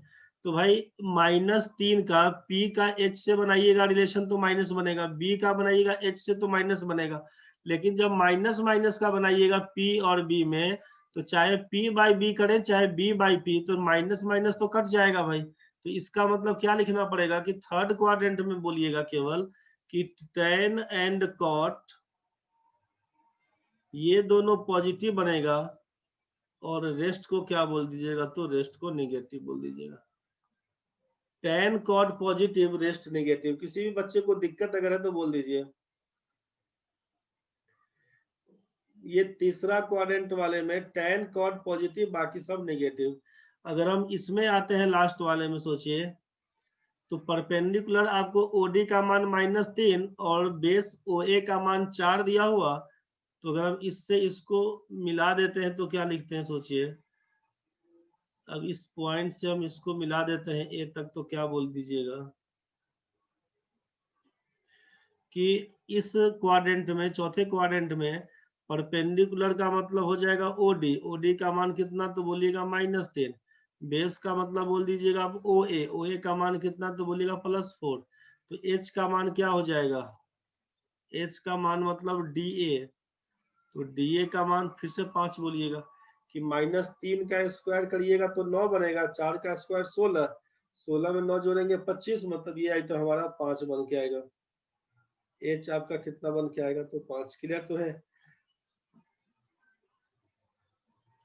तो भाई -3 का P का H से बनाइएगा रिलेशन तो माइनस बनेगा, B का बनाइएगा H से तो माइनस बनेगा, लेकिन जब माइनस माइनस का बनाइएगा P और B में, तो चाहे P/B करें चाहे B/P, तो माइनस माइनस तो कट जाएगा भाई, तो इसका मतलब क्या लिखना पड़ेगा कि थर्ड क्वाड्रेंट में बोलिएगा केवल कि tan एंड cot ये दोनों पॉजिटिव बनेगा, और रेस्ट को क्या बोल दीजिएगा, तो रेस्ट को नेगेटिव बोल दीजिएगा। tan cot positive, rest negative. किसी भी बच्चे को दिक्कत अगर है तो बोल दीजिए। ये तीसरा क्वाड्रेंट वाले में tan cot पॉजिटिव, बाकी सब नेगेटिव। अगर हम इसमें आते हैं लास्ट वाले में, सोचिए तो परपेंडिकुलर आपको ओडी का मान -3 और बेस ओए का मान 4 दिया हुआ, तो अगर हम इससे इसको मिला देते हैं तो क्या लिखते हैं, सोचिए। अब इस पॉइंट से हम इसको मिला देते हैं ए तक, तो क्या बोल दीजिएगा कि इस क्वाड्रेंट में, चौथे क्वाड्रेंट में परपेंडिकुलर का मतलब हो जाएगा ओडी। ओडी का मान कितना, तो बोलिएगा -3। बेस का मतलब बोल दीजिएगा आप ओए। ओए का मान कितना, तो बोलिएगा +4। तो एच का मान क्या हो जाएगा, एच का मान मतलब डी ए। तो डी ए का मान फिर से 5 बोलिएगा कि -3 का स्क्वायर करिएगा तो 9 बनेगा, 4 का स्क्वायर 16, 16 में 9 जोड़ेंगे 25, मतलब ये आइटम हमारा 5 बन के आएगा। एच आपका कितना बन के आएगा, तो 5। क्लियर तो है।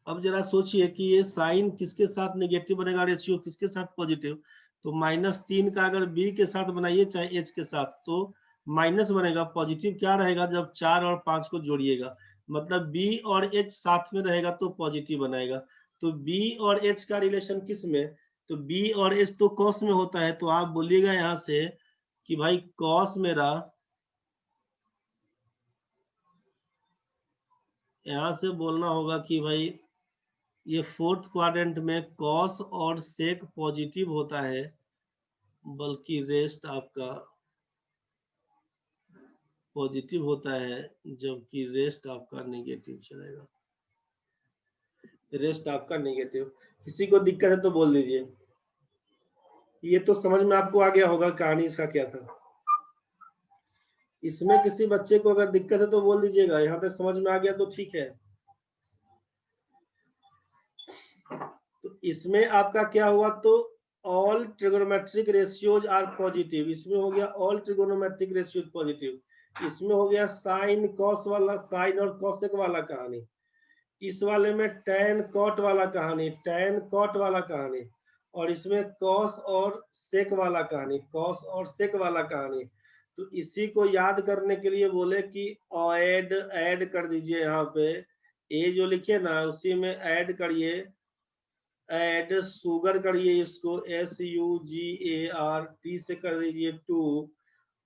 अब जरा सोचिए कि ये साइन किसके साथ नेगेटिव बनेगा, रेशियो किसके साथ पॉजिटिव। तो -3 का अगर बी के साथ बनाइए चाहे एच के साथ, तो माइनस बनेगा। पॉजिटिव क्या रहेगा, जब 4 और 5 को जोड़िएगा, मतलब बी और एच साथ में रहेगा तो पॉजिटिव बनाएगा। तो बी और एच का रिलेशन किस में, तो बी और एच तो कॉस में होता है। तो आप बोलिएगा यहाँ से कि भाई कॉस मेरा, यहाँ से बोलना होगा कि भाई ये फोर्थ क्वाड्रेंट में कॉस और सेक पॉजिटिव होता है, बल्कि रेस्ट आपका पॉजिटिव होता है, जबकि रेस्ट आपका नेगेटिव चलेगा। रेस्ट आपका नेगेटिव। किसी को दिक्कत है तो बोल दीजिए। ये तो समझ में आपको आ गया होगा कहानी इसका क्या था। इसमें किसी बच्चे को अगर दिक्कत है तो बोल दीजिएगा। यहाँ तक समझ में आ गया तो ठीक है। तो इसमें आपका क्या हुआ, तो all trigonometric ratios are positive. इसमें हो गया ऑल ट्रिगोनोमेट्रिक रेशियोज पॉजिटिव। इसमें हो गया साइन कॉस वाला, साइन और कॉसेक वाला कहानी। इस वाले में टैन कॉट वाला कहानी, टैन कॉट वाला कहानी। और इसमें कॉस और सेक वाला कहानी, कॉस और सेक वाला कहानी। तो इसी को याद करने के लिए बोले कि ऐड कर दीजिए। यहाँ पे ए जो लिखे ना, उसी में ऐड करिए, ऐड शुगर करिए इसको, SUGAR, टी से कर दीजिए 2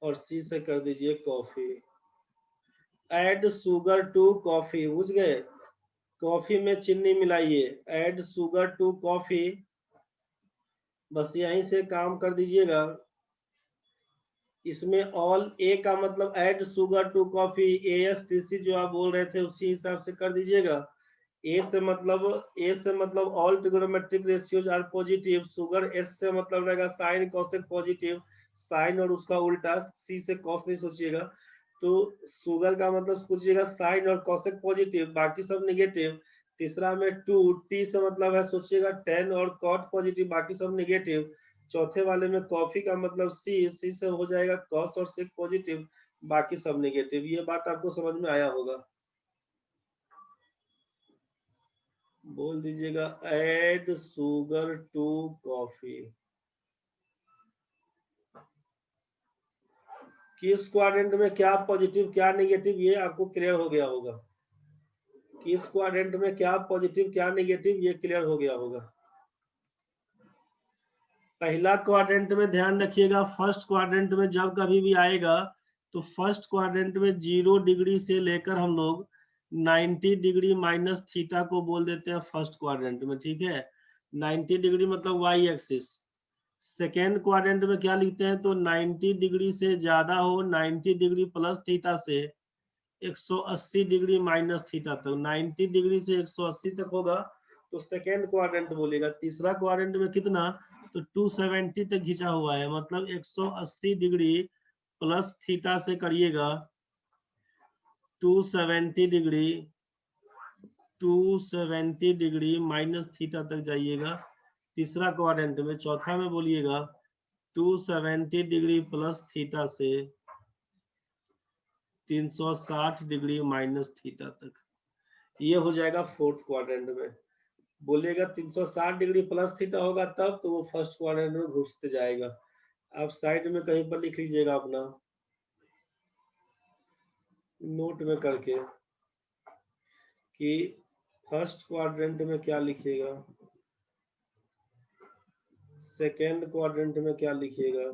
और सी से कर दीजिए coffee. Add sugar to coffee, बुझ गए। कॉफी में चीनी मिलाइए, ऐड शुगर टू कॉफी। बस यहीं से काम कर दीजिएगा। इसमें ऑल ए का मतलब add sugar to coffee, ASTC जो आप बोल रहे थे उसी हिसाब से कर दीजिएगा। ए से मतलब all trigonometric ratios are positive. Sugar S से मतलब रहेगा साइन कॉसेक पॉजिटिव, साइन और उसका उल्टा। सी से कॉस नहीं सोचिएगा। तो शुगर का मतलब सोचिएगा साइन और कॉसेक पॉजिटिव, बाकी सब नेगेटिव। तीसरा में 2, टी से मतलब है सोचिएगा टेन और कॉट पॉजिटिव, बाकी सब नेगेटिव। चौथे वाले में कॉफी का मतलब सी से हो जाएगा कॉस और सेक पॉजिटिव, बाकी सब नेगेटिव। ये बात आपको समझ में आया होगा। बोल दीजिएगा ऐड शुगर टू कॉफी। किस क्वाड्रेंट में क्या पॉजिटिव क्या नेगेटिव, ये आपको क्लियर हो गया होगा। किस क्वाड्रेंट में क्या पॉजिटिव क्या नेगेटिव, ये क्लियर हो गया होगा। पहला क्वाड्रेंट में ध्यान रखिएगा, फर्स्ट क्वाड्रेंट में जब कभी भी आएगा तो फर्स्ट क्वाड्रेंट में 0 डिग्री से लेकर हम लोग 90 डिग्री माइनस थीटा को बोल देते हैं फर्स्ट क्वाड्रेंट में, ठीक है। 90 डिग्री मतलब वाई एक्सिस। सेकेंड क्वाड्रेंट में क्या लिखते हैं, तो 90 डिग्री से ज्यादा हो, 90 डिग्री प्लस थीटा से 180 डिग्री माइनस थीटा तक। 90 डिग्री से 180 तक होगा तो सेकेंड क्वाड्रेंट बोलेगा। तीसरा क्वाड्रेंट में कितना, तो 270 तक खींचा हुआ है, मतलब 180 डिग्री प्लस थीटा से करिएगा 270 डिग्री, 270 डिग्री माइनस थीटा तक जाइएगा तीसरा क्वाड्रेंट में। चौथा में बोलिएगा 270 डिग्री प्लस थीटा से 360 डिग्री माइनस थीटा तक। ये हो जाएगा फोर्थ क्वाड्रेंट में। बोलेगा 360 डिग्री प्लस थीटा होगा तब तो वो फर्स्ट क्वाड्रेंट में घुसते जाएगा। आप साइड में कहीं पर लिख लीजिएगा अपना नोट में करके कि फर्स्ट क्वाड्रेंट में क्या लिखिएगा, सेकेंड क्वाड्रेंट में क्या लिखिएगा,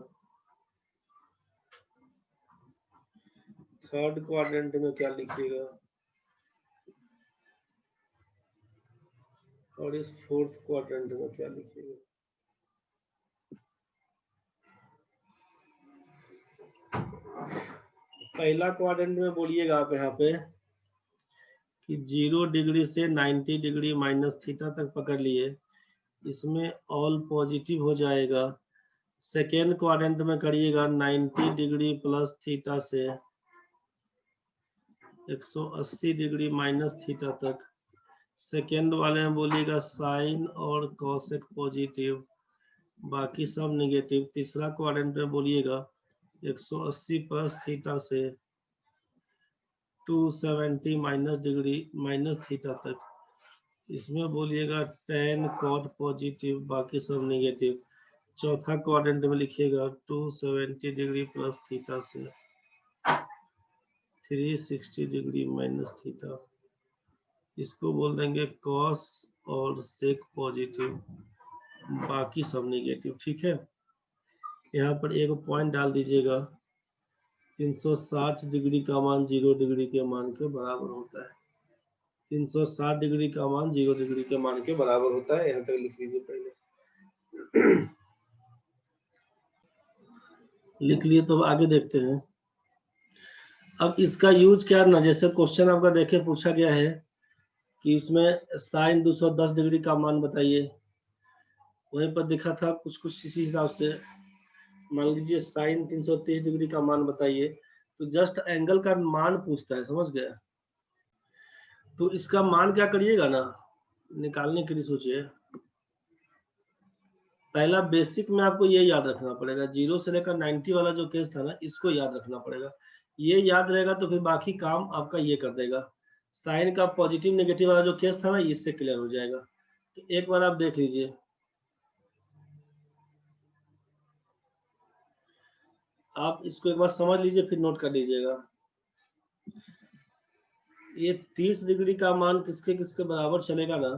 थर्ड क्वाड्रेंट में क्या लिखिएगा और इस फोर्थ क्वाड्रेंट में क्या लिखिएगा। पहला क्वाड्रेंट में बोलिएगा आप यहाँ पे कि 0 डिग्री से 90 डिग्री माइनस थीटा तक पकड़ लिए, इसमें ऑल पॉजिटिव हो जाएगा। सेकेंड क्वाड्रेंट में करिएगा 90 डिग्री प्लस थीटा से 180 डिग्री माइनस थीटा तक। सेकेंड वाले में बोलिएगा साइन और कॉसेक पॉजिटिव, बाकी सब नेगेटिव। तीसरा क्वाड्रेंट में बोलिएगा 180 प्लस थीटा से 270 माइनस डिग्री माइनस थीटा तक, इसमें बोलिएगा tan cot पॉजिटिव, बाकी सब नेगेटिव। चौथा क्वाड्रेंट में लिखिएगा 270 डिग्री प्लस थीटा से 360 डिग्री माइनस थीटा, इसको बोल देंगे cos और sec पॉजिटिव, बाकी सब नेगेटिव। ठीक है, यहाँ पर एक पॉइंट डाल दीजिएगा, 360 डिग्री का मान 0 डिग्री के मान के बराबर होता है। 360 डिग्री का मान 0 डिग्री के मान के बराबर होता है, यहाँ तक लिख लीजिए पहले। लिख लिए तो आगे देखते हैं। अब इसका यूज क्या ना, जैसे क्वेश्चन आपका देखे पूछा गया है कि इसमें साइन 210 डिग्री का मान बताइए, वहीं पर दिखा था कुछ कुछ इसी हिसाब से। मान लीजिए साइन 330 डिग्री का मान बताइए, तो जस्ट एंगल का मान पूछता है, समझ गया। तो इसका मान क्या करिएगा ना, निकालने के लिए सोचिए, पहला बेसिक में आपको ये याद रखना पड़ेगा, 0 से लेकर 90 वाला जो केस था ना, इसको याद रखना पड़ेगा। ये याद रहेगा तो फिर बाकी काम आपका ये कर देगा। साइन का पॉजिटिव नेगेटिव वाला जो केस था ना, इससे क्लियर हो जाएगा। तो एक बार आप देख लीजिए, आप इसको एक बार समझ लीजिए फिर नोट कर लीजिएगा। ये 30 डिग्री का मान किसके किसके बराबर चलेगा ना,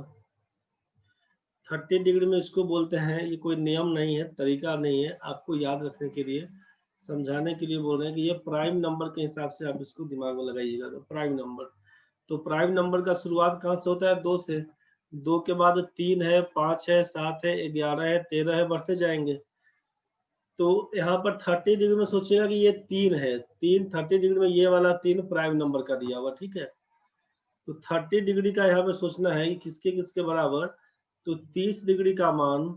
30 डिग्री में इसको बोलते हैं, ये कोई नियम नहीं है, तरीका नहीं है, आपको याद रखने के लिए समझाने के लिए बोल रहे हैं कि ये प्राइम नंबर के हिसाब से आप इसको दिमाग में लगाइएगा। तो प्राइम नंबर, तो प्राइम नंबर का शुरुआत कहाँ से होता है, 2 से। 2 के बाद 3 है, 5 है, 7 है, 11 है, 13 है, बढ़ते जाएंगे। तो यहाँ पर 30 डिग्री में सोचिएगा कि ये 3 है, 3 30 डिग्री में ये वाला 3 प्राइम नंबर का दिया हुआ, ठीक है। तो 30 डिग्री का यहाँ पे सोचना है कि किसके किसके बराबर। तो 30 डिग्री का मान,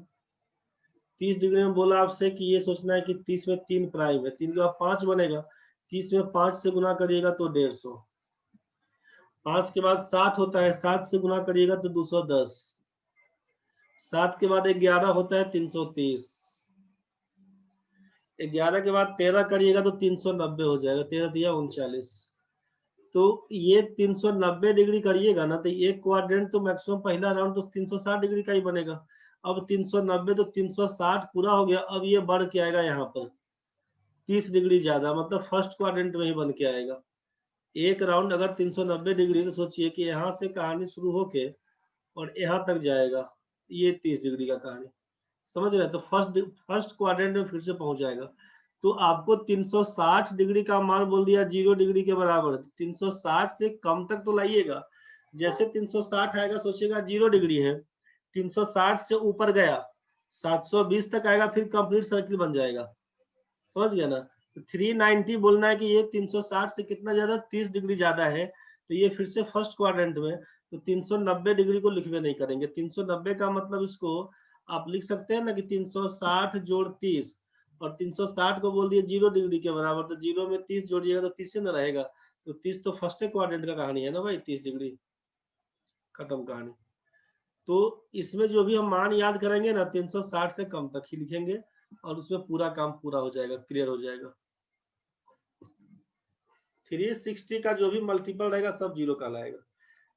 30 डिग्री में बोला आपसे कि ये सोचना है कि 30 में 3 प्राइम है, 3 के बाद 5 बनेगा, 30 में 5 से गुना करिएगा तो 150, 5 के बाद 7 होता है, 7 से गुना करिएगा तो 210, 7 के बाद 11 होता है 330, 11 के बाद 13 करिएगा तो 390 हो जाएगा, 13 दिया 39। तो ये 390 डिग्री करिएगा ना, तो एक क्वाड्रेंट तो मैक्सिमम पहला राउंड तो 360 डिग्री का ही बनेगा। अब 390 तो 360 पूरा हो गया, अब ये बढ़ के आएगा यहाँ पर 30 डिग्री ज्यादा, मतलब फर्स्ट क्वाड्रेंट में ही बन के आएगा। एक राउंड अगर 390 डिग्री, तो सोचिए कि यहाँ से कहानी शुरू होके और यहाँ तक जाएगा, ये 30 डिग्री का कहानी, समझ रहे हैं। तो फर्स्ट फर्स्ट क्वाड्रेंट में फिर से पहुंच जाएगा। तो आपको 360 डिग्री का मान बोल दिया 0 डिग्री के बराबर, 360 से कम तक तो लाइएगा। जैसे 360 आएगा सोचिएगा 0 डिग्री है, 360 से ऊपर गया 720 तक आएगा, फिर कंप्लीट सर्किल बन जाएगा, समझ गया ना। तो 390 बोलना है कि ये 360 से कितना ज्यादा, 30 डिग्री ज्यादा है, तो ये फिर से फर्स्ट क्वाड्रेंट में। तो 390 डिग्री को लिखवे नहीं करेंगे, 390 का मतलब इसको आप लिख सकते हैं ना कि 360 जोड़ 30, और 360 को बोल दिए 0 डिग्री के बराबर, तो 0 में 30 जोड़िएगा तो 30 न रहेगा। तो 30 तो फर्स्ट क्वाड्रेंट का कहानी है ना भाई, 30 डिग्री, खत्म कहानी। तो इसमें जो भी हम मान याद करेंगे ना, 360 से कम तक ही लिखेंगे और उसमें पूरा काम पूरा हो जाएगा, क्लियर हो जाएगा। 360 का जो भी मल्टीपल रहेगा सब 0 का लाएगा।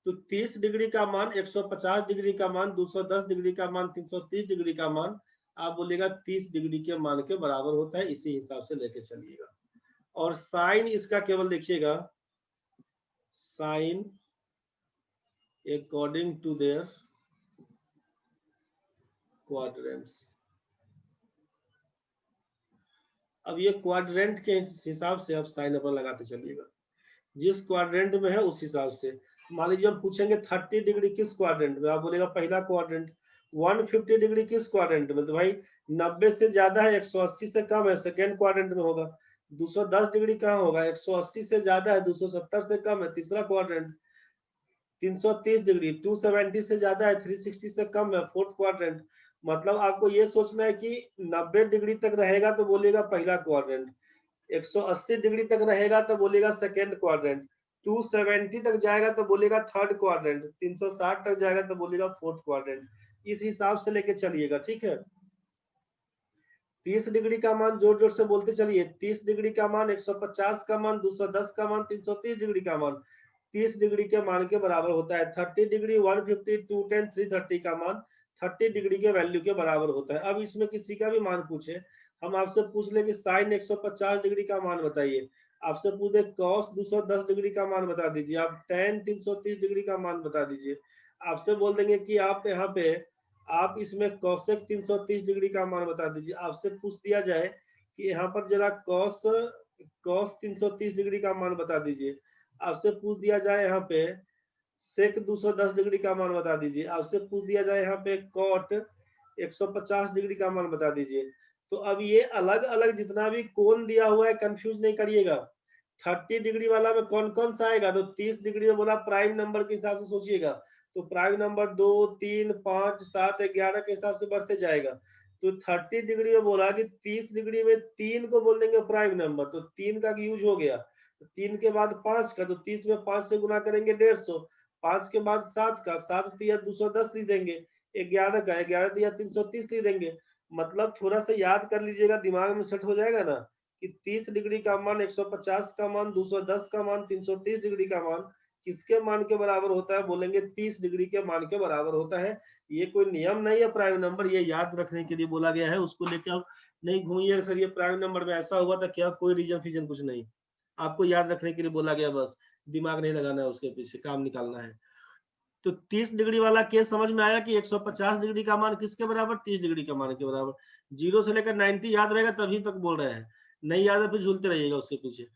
तो 30 डिग्री का मान, 150 डिग्री का मान, 210 डिग्री का मान, 330 डिग्री का मान आप बोलेगा 30 डिग्री के मान के बराबर होता है, इसी हिसाब से लेके चलिएगा। और साइन इसका केवल देखिएगा, sine according to their quadrants. अब ये क्वाड्रेंट के हिसाब से आप साइन अपना लगाते चलिएगा, जिस क्वाड्रेंट में है उस हिसाब से। मान लीजिए हम पूछेंगे 30 डिग्री किस क्वाड्रेंट में, आप बोलेगा पहला क्वाड्रेंट। 150 डिग्री किस क्वाड्रेंट में, तो भाई 90 से ज्यादा है 180 से कम है, सेकेंड क्वाड्रेंट में होगा। 210 डिग्री कहाँ होगा, 180 से ज्यादा है 270 से कम है, तीसरा क्वाड्रेंट। 330 डिग्री 270 से ज्यादा है 360 से कम है, फोर्थ क्वाड्रेंट। मतलब आपको ये सोचना है कि 90 डिग्री तक रहेगा तो बोलेगा पहला क्वाड्रेंट, 180 डिग्री तक रहेगा तो बोलेगा सेकेंड क्वाड्रेंट, 270 तक जाएगा तो बोलेगा थर्ड क्वाड्रेंट, 360 तक जाएगा तो बोलेगा फोर्थ क्वाड्रेंट। इस हिसाब से लेके चलिएगा, ठीक है। 30 डिग्री का मान जोर जोर से बोलते चलिए, 30 डिग्री का मान, 150 का मान, 210 का मान, 330 डिग्री का मान 30 डिग्री के मान के बराबर होता है। 30 डिग्री 150 210 330 का मान 30 डिग्री के वैल्यू के बराबर होता है। अब इसमें किसी का भी मान पूछे, हम आपसे पूछ ले कि साइन 150 डिग्री का मान बताइए, आपसे पूछे कॉस 210 डिग्री का मान बता दीजिए, आप टेन 330 डिग्री का मान बता दीजिए। आपसे बोल देंगे कि आप यहाँ पे आप इसमें कॉसेक 330 डिग्री का मान बता दीजिए। आपसे पूछ दिया जाए कि यहाँ पर जरा कॉस कॉस 330 डिग्री का मान बता दीजिए। आपसे पूछ दिया जाए यहाँ पे सेक 210 डिग्री का मान बता दीजिए। आपसे पूछ दिया जाए यहाँ पे कॉट 150 डिग्री का मान बता दीजिए। तो अब ये अलग अलग जितना भी कोण दिया हुआ है कंफ्यूज नहीं करिएगा। 30 डिग्री वाला में कौन कौन सा आएगा, तो 30 डिग्री में बोला प्राइम नंबर के हिसाब से सोचिएगा, तो प्राइम नंबर 2 3 5 7 11 के हिसाब से बढ़ते जाएगा। तो 30 डिग्री में बोला कि 30 डिग्री में 3 को बोल देंगे प्राइम नंबर, तो 3 का यूज हो गया। 3 के बाद 5 का, तो 30 में 5 से गुना करेंगे 150, 5 के बाद 7 का, 7 दिया 210 ली देंगे, 11 का 11 दिया 330 ली देंगे। मतलब थोड़ा सा याद कर लीजिएगा, दिमाग में सेट हो जाएगा ना कि 30 डिग्री का मान, 150 का मान, 210 का मान, 330 डिग्री का मान किसके मान के बराबर होता है, बोलेंगे 30 डिग्री के मान के बराबर होता है। ये कोई नियम नहीं है प्राइम नंबर, ये याद रखने के लिए बोला गया है, उसको लेकर आप नहीं घूमिए सर ये प्राइम नंबर में ऐसा हुआ था क्या, कोई रीजन फीजन कुछ नहीं, आपको याद रखने के लिए बोला गया, बस दिमाग नहीं लगाना है, उसके पीछे काम निकालना है। तो 30 डिग्री वाला केस समझ में आया कि 150 डिग्री का मान किसके बराबर, 30 डिग्री का मान के बराबर। 0 से लेकर 90 याद रहेगा तभी तक बोल रहे हैं, नहीं याद है फिर झूलते रहिएगा उसके पीछे।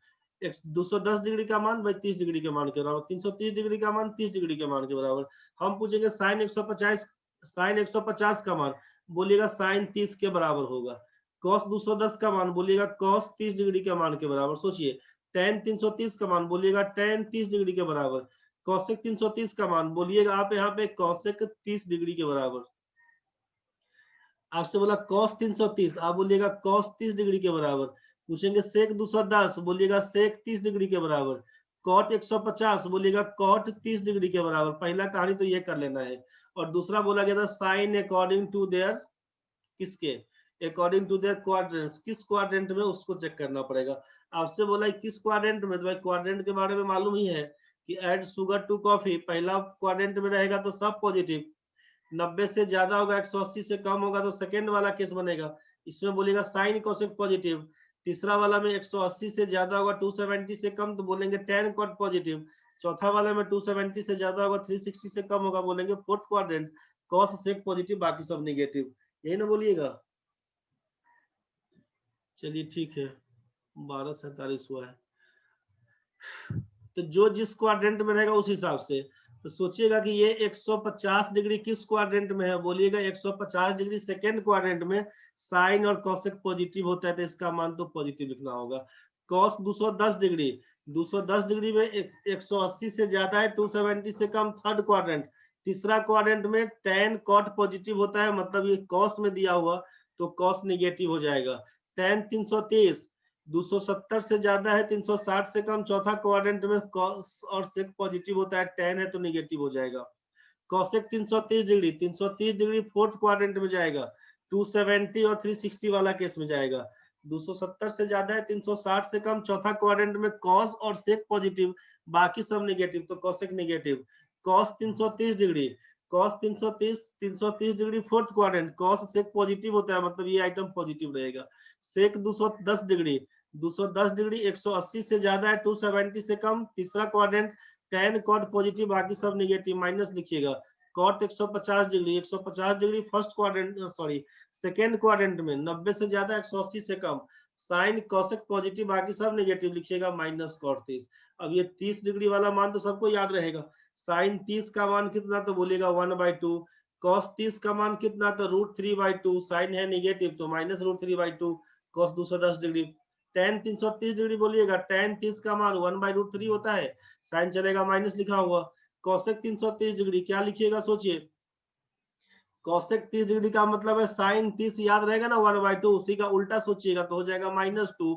210 डिग्री का मान भाई 30 डिग्री के मान के बराबर, 330 डिग्री का मान 30 डिग्री के मान के बराबर। हम पूछेंगे साइन 150, साइन 150 का मान, बोलिएगा साइन 30 के बराबर होगा। कॉस 210 का मान, बोलिएगा कॉस 30 डिग्री के मान के बराबर। सोचिए टेन 330 का मान, बोलिएगा टेन 30 डिग्री के बराबर। कौशिक 330 का मान, बोलिएगा आप यहाँ पे कौशिक 30 डिग्री के बराबर। आपसे बोला कॉस 330, आप बोलिएगा कॉस 30 डिग्री के बराबर। पूछेंगे सेक 210, बोलिएगा सेक 30 डिग्री के बराबर। कॉट 150, बोलिएगा कॉट 30 डिग्री के बराबर। पहला कहानी तो ये कर लेना है। और दूसरा बोला गया था साइन अकॉर्डिंग टू देयर, किसके, अकॉर्डिंग टू देयर क्वाड्रेंट्स, किस क्वाड्रेंट में उसको चेक करना पड़ेगा। आपसे बोला किस क्वाड्रेंट में, तो भाई क्वाड्रेंट के बारे में मालूम ही है कि ऐड शुगर टू कॉफी, पहला क्वाड्रेंट में रहेगा तो सब पॉजिटिव, 90 से ज्यादा होगा 180 से कम होगा तो सेकेंड वाला केस बनेगा, इसमें बोलेगा साइन कोसेक पॉजिटिव। तीसरा वाला में 180 से ज्यादा होगा 270 से कम तो बोलेंगे टेन कॉट पॉजिटिव। चौथा वाला में 270 से ज्यादा होगा 360 से कम होगा, बोलेंगे fourth quadrant cos sec positive, बाकी सब निगेटिव, यही ना बोलिएगा। चलिए ठीक है, 12:47 हुआ है। तो जो जिस क्वाड्रेंट में रहेगा उस हिसाब से, तो सोचिएगा कि ये 150 डिग्री किस क्वाड्रेंट में है, बोलिएगा 150 डिग्री सेकेंड क्वाड्रेंट में। साइन और कॉसेक पॉजिटिव होता है तो इसका मान तो पॉजिटिव लिखना होगा। कॉस 210 डिग्री, 210 डिग्री में 180 से ज्यादा है 270 से कम, थर्ड क्वाड्रेंट। तीसरा क्वाड्रेंट में टेन कॉट पॉजिटिव होता है, मतलब ये कॉस में दिया हुआ तो कॉस निगेटिव हो जाएगा। टेन 330, 270 से ज्यादा है 360 से कम, चौथा क्वाड्रेंट में कॉस और सेक पॉजिटिव होता है, टेन है तो निगेटिव हो जाएगा। Cosec 330 degree, 330 degree fourth quadrant में जाएगा, 270 और 360 वाला केस में जाएगा। 270 से ज्यादा है 360 से कम, चौथा क्वाड्रेंट में कॉस और सेक पॉजिटिव, बाकी सब निगेटिव तो cosec negative. Cos 330 degree, cos 330 degree fourth quadrant, cos sec positive होता है, मतलब ये आइटम पॉजिटिव रहेगा। सेक 210 डिग्री, 210 डिग्री 180 से ज्यादा है, 270 से कम, तीसरा क्वाड्रेंट, tan कॉट पॉजिटिव, बाकी सब निगेटिव, माइनस लिखिएगा। Cot 150 degree, 150 degree first quadrant, sorry second quadrant में, 90 से ज्यादा 180 से कम, साइन कोसेक पॉजिटिव, बाकी सब नेगेटिव लिखिएगा, माइनस कॉट 30। अब ये 30 डिग्री वाला मान तो सबको याद रहेगा, साइन 30 का मान कितना, तो बोलिएगा 1/2, कॉस 30 का मान कितना, तो √3/2, साइन है निगेटिव तो minus √3/2, cos 210 degree, tan 330 degree बोलिएगा, tan 30 का मान 1/√3 होता है, साइन चलेगा माइनस लिखा हुआ, कॉसेक 330 डिग्री क्या लिखिएगा सोचिए, कॉसेक 30 डिग्री का मतलब है साइन 30 याद रहेगा ना 1/2, उसी का उल्टा सोचिएगा तो हो जाएगा -2,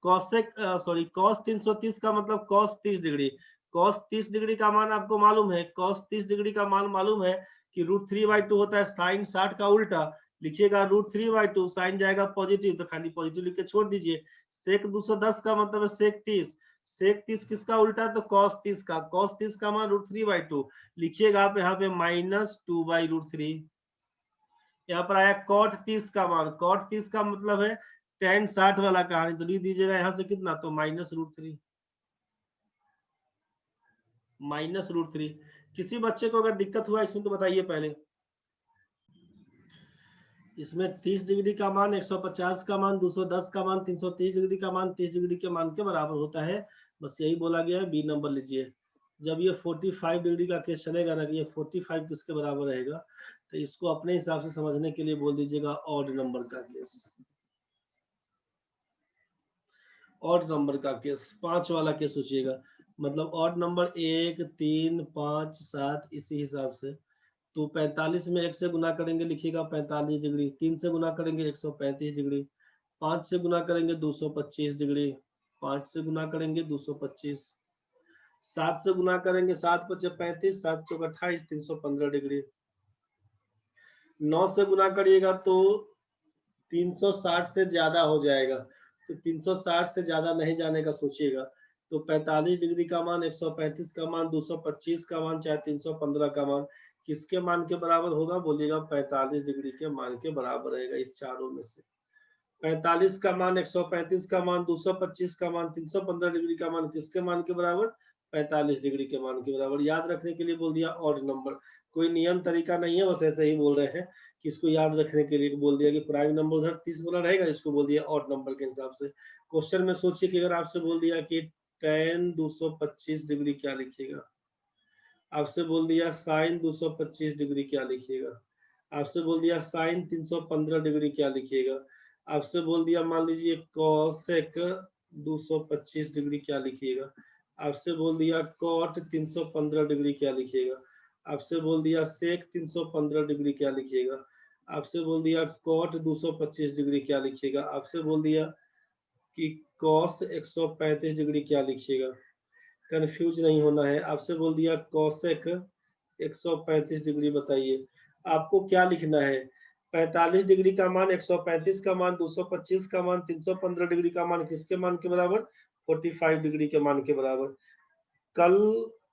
कॉसेक सॉरी कॉस 330 का मतलब कॉस 30 डिग्री, कॉस 30 डिग्री का मान आपको मालूम है, कॉस 30 डिग्री का मान मालूम है कि √3/2 होता है, साइन 60 का उल्टा लिखिएगा √3/2, साइन जाएगा पॉजिटिव तो खाली पॉजिटिव लिख के छोड़ दीजिए, सेक 210 का मतलब है सेक 30, सेक 30 किसका उल्टा, तो कॉस 30 का, कॉस 30 का मान √3/2 लिखिएगा आप यहाँ पे -2/√3। यहाँ पर आया कॉट 30 का मान, कॉट 30 का मतलब है tan 60 वाला कहानी, तो लिख दीजिएगा यहाँ से कितना, तो -√3, -√3। किसी बच्चे को अगर दिक्कत हुआ इसमें तो बताइए पहले। इसमें 30 डिग्री का मान, 150 का मान, 210 का मान, 330 डिग्री का मान 30 डिग्री के मान के बराबर होता है, बस यही बोला गया है, बी नंबर लीजिए। जब ये 45 डिग्री का केस चलेगा ना कि ये 45 किसके बराबर रहेगा, तो इसको अपने हिसाब से समझने के लिए बोल दीजिएगा ऑड नंबर का केस, ऑड नंबर का केस, 5 वाला केस सोचिएगा, मतलब ऑड नंबर 1 3 5 7 इसी हिसाब से, तो 45 में 1 से गुना करेंगे लिखिएगा 45 डिग्री, 3 से गुना करेंगे 135 डिग्री, 5 से गुना करेंगे 225 डिग्री, 5 से गुना करेंगे 225, 7 से गुना करेंगे 7 × 5 = 35, 7 × 28 315 डिग्री, 9 से गुना करिएगा तो 360 से ज्यादा हो जाएगा, तो 360 से ज्यादा नहीं जाने का सोचिएगा, तो 45 डिग्री का मान, 135 का मान, 225 का मान, चाहे 315 का मान, किसके मान के बराबर होगा, बोलिएगा 45 डिग्री के मान के बराबर रहेगा इस चारों में से। 45 का मान, 135 का मान, 225 का मान, 315 डिग्री का मान किसके मान के बराबर, 45 डिग्री के मान के बराबर। याद रखने के लिए बोल दिया ऑड नंबर, कोई नियम तरीका नहीं है, बस ऐसे ही बोल रहे हैं कि इसको याद रखने के लिए बोल दिया कि प्राइम नंबर उधर 30 वाला रहेगा, इसको बोल दिया ऑड नंबर के हिसाब से। क्वेश्चन में सोचिए कि अगर आपसे बोल दिया कि tan 225 डिग्री क्या लिखिएगा, आपसे बोल दिया साइन 225 डिग्री क्या लिखिएगा, आपसे बोल दिया साइन 315 डिग्री क्या लिखिएगा, आपसे बोल दिया मान लीजिए कोसेक 225 डिग्री क्या लिखिएगा, आपसे बोल दिया कॉट 315 डिग्री क्या लिखिएगा, आपसे बोल दिया सेक 315 डिग्री क्या लिखिएगा, आपसे बोल दिया कॉट 225 डिग्री क्या लिखिएगा, आपसे बोल दिया कि कॉस 135 डिग्री क्या लिखिएगा, कंफ्यूज नहीं होना है, आपसे बोल दिया कोसेक 135 डिग्री, बताइए आपको क्या लिखना है, 45 डिग्री का मान, 135 का मान, 225 का मान, 315 डिग्री का मान किसके मान के बराबर, 45 डिग्री के मान के बराबर। कल,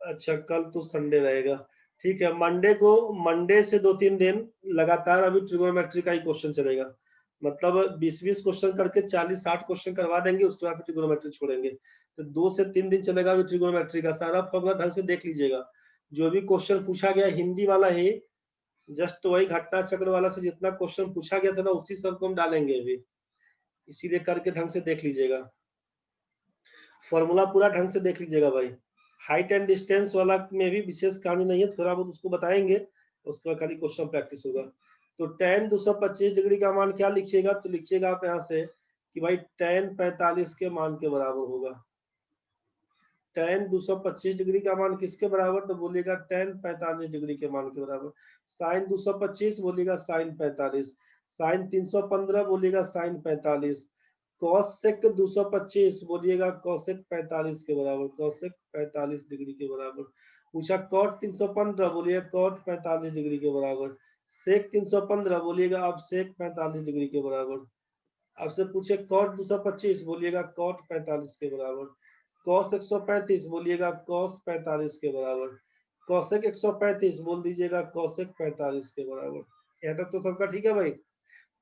अच्छा कल तो संडे रहेगा, ठीक है, मंडे को, मंडे से 2-3 दिन लगातार अभी ट्रिगोनोमेट्री का ही क्वेश्चन चलेगा, मतलब 20-20 क्वेश्चन करके 40-60 क्वेश्चन करवा देंगे, उसके बाद ट्रिगोनोमेट्री छोड़ेंगे, तो 2 से 3 दिन चलेगा अभी ट्रिगोनोमेट्री का, सारा फॉर्मूला ढंग से देख लीजिएगा, जो भी क्वेश्चन पूछा गया हिंदी वाला है, जस्ट वही घट्टा चक्र वाला से जितना क्वेश्चन पूछा गया था ना उसी सबको हम डालेंगे अभी, इसीलिए करके ढंग से देख लीजिएगा, फॉर्मूला पूरा ढंग से देख लीजिएगा भाई। हाइट एंड डिस्टेंस वाला में भी विशेष कहानी नहीं है, थोड़ा बहुत उसको बताएंगे, उसके बाद खाली क्वेश्चन प्रैक्टिस होगा। तो tan 225 डिग्री का मान क्या लिखिएगा, तो लिखिएगा आप यहाँ से कि भाई tan 45 के मान के बराबर होगा, tan 225 डिग्री का मान किसके बराबर, तो बोलिएगा tan 45 डिग्री के मान के बराबर, साइन 225 बोलिएगा साइन 45, साइन 315 बोलिएगा साइन 45, कॉसेक 225 बोलिएगा कॉसेक 45 के बराबर, कॉसेक 45 डिग्री के बराबर। पूछा कॉट 315 बोलिएगा कॉट 45 डिग्री के बराबर, सेक 315 बोलिएगा आप सेक 45 डिग्री के बराबर। आपसे पूछे कॉट 225 बोलिएगा कॉट 45 के बराबर, कॉस 135 बोलिएगा कॉस 45 के बराबर, कौशिक 135 बोल दीजिएगा, कौशिक 45 के बराबर। यहाँ तक तो सबका ठीक है भाई।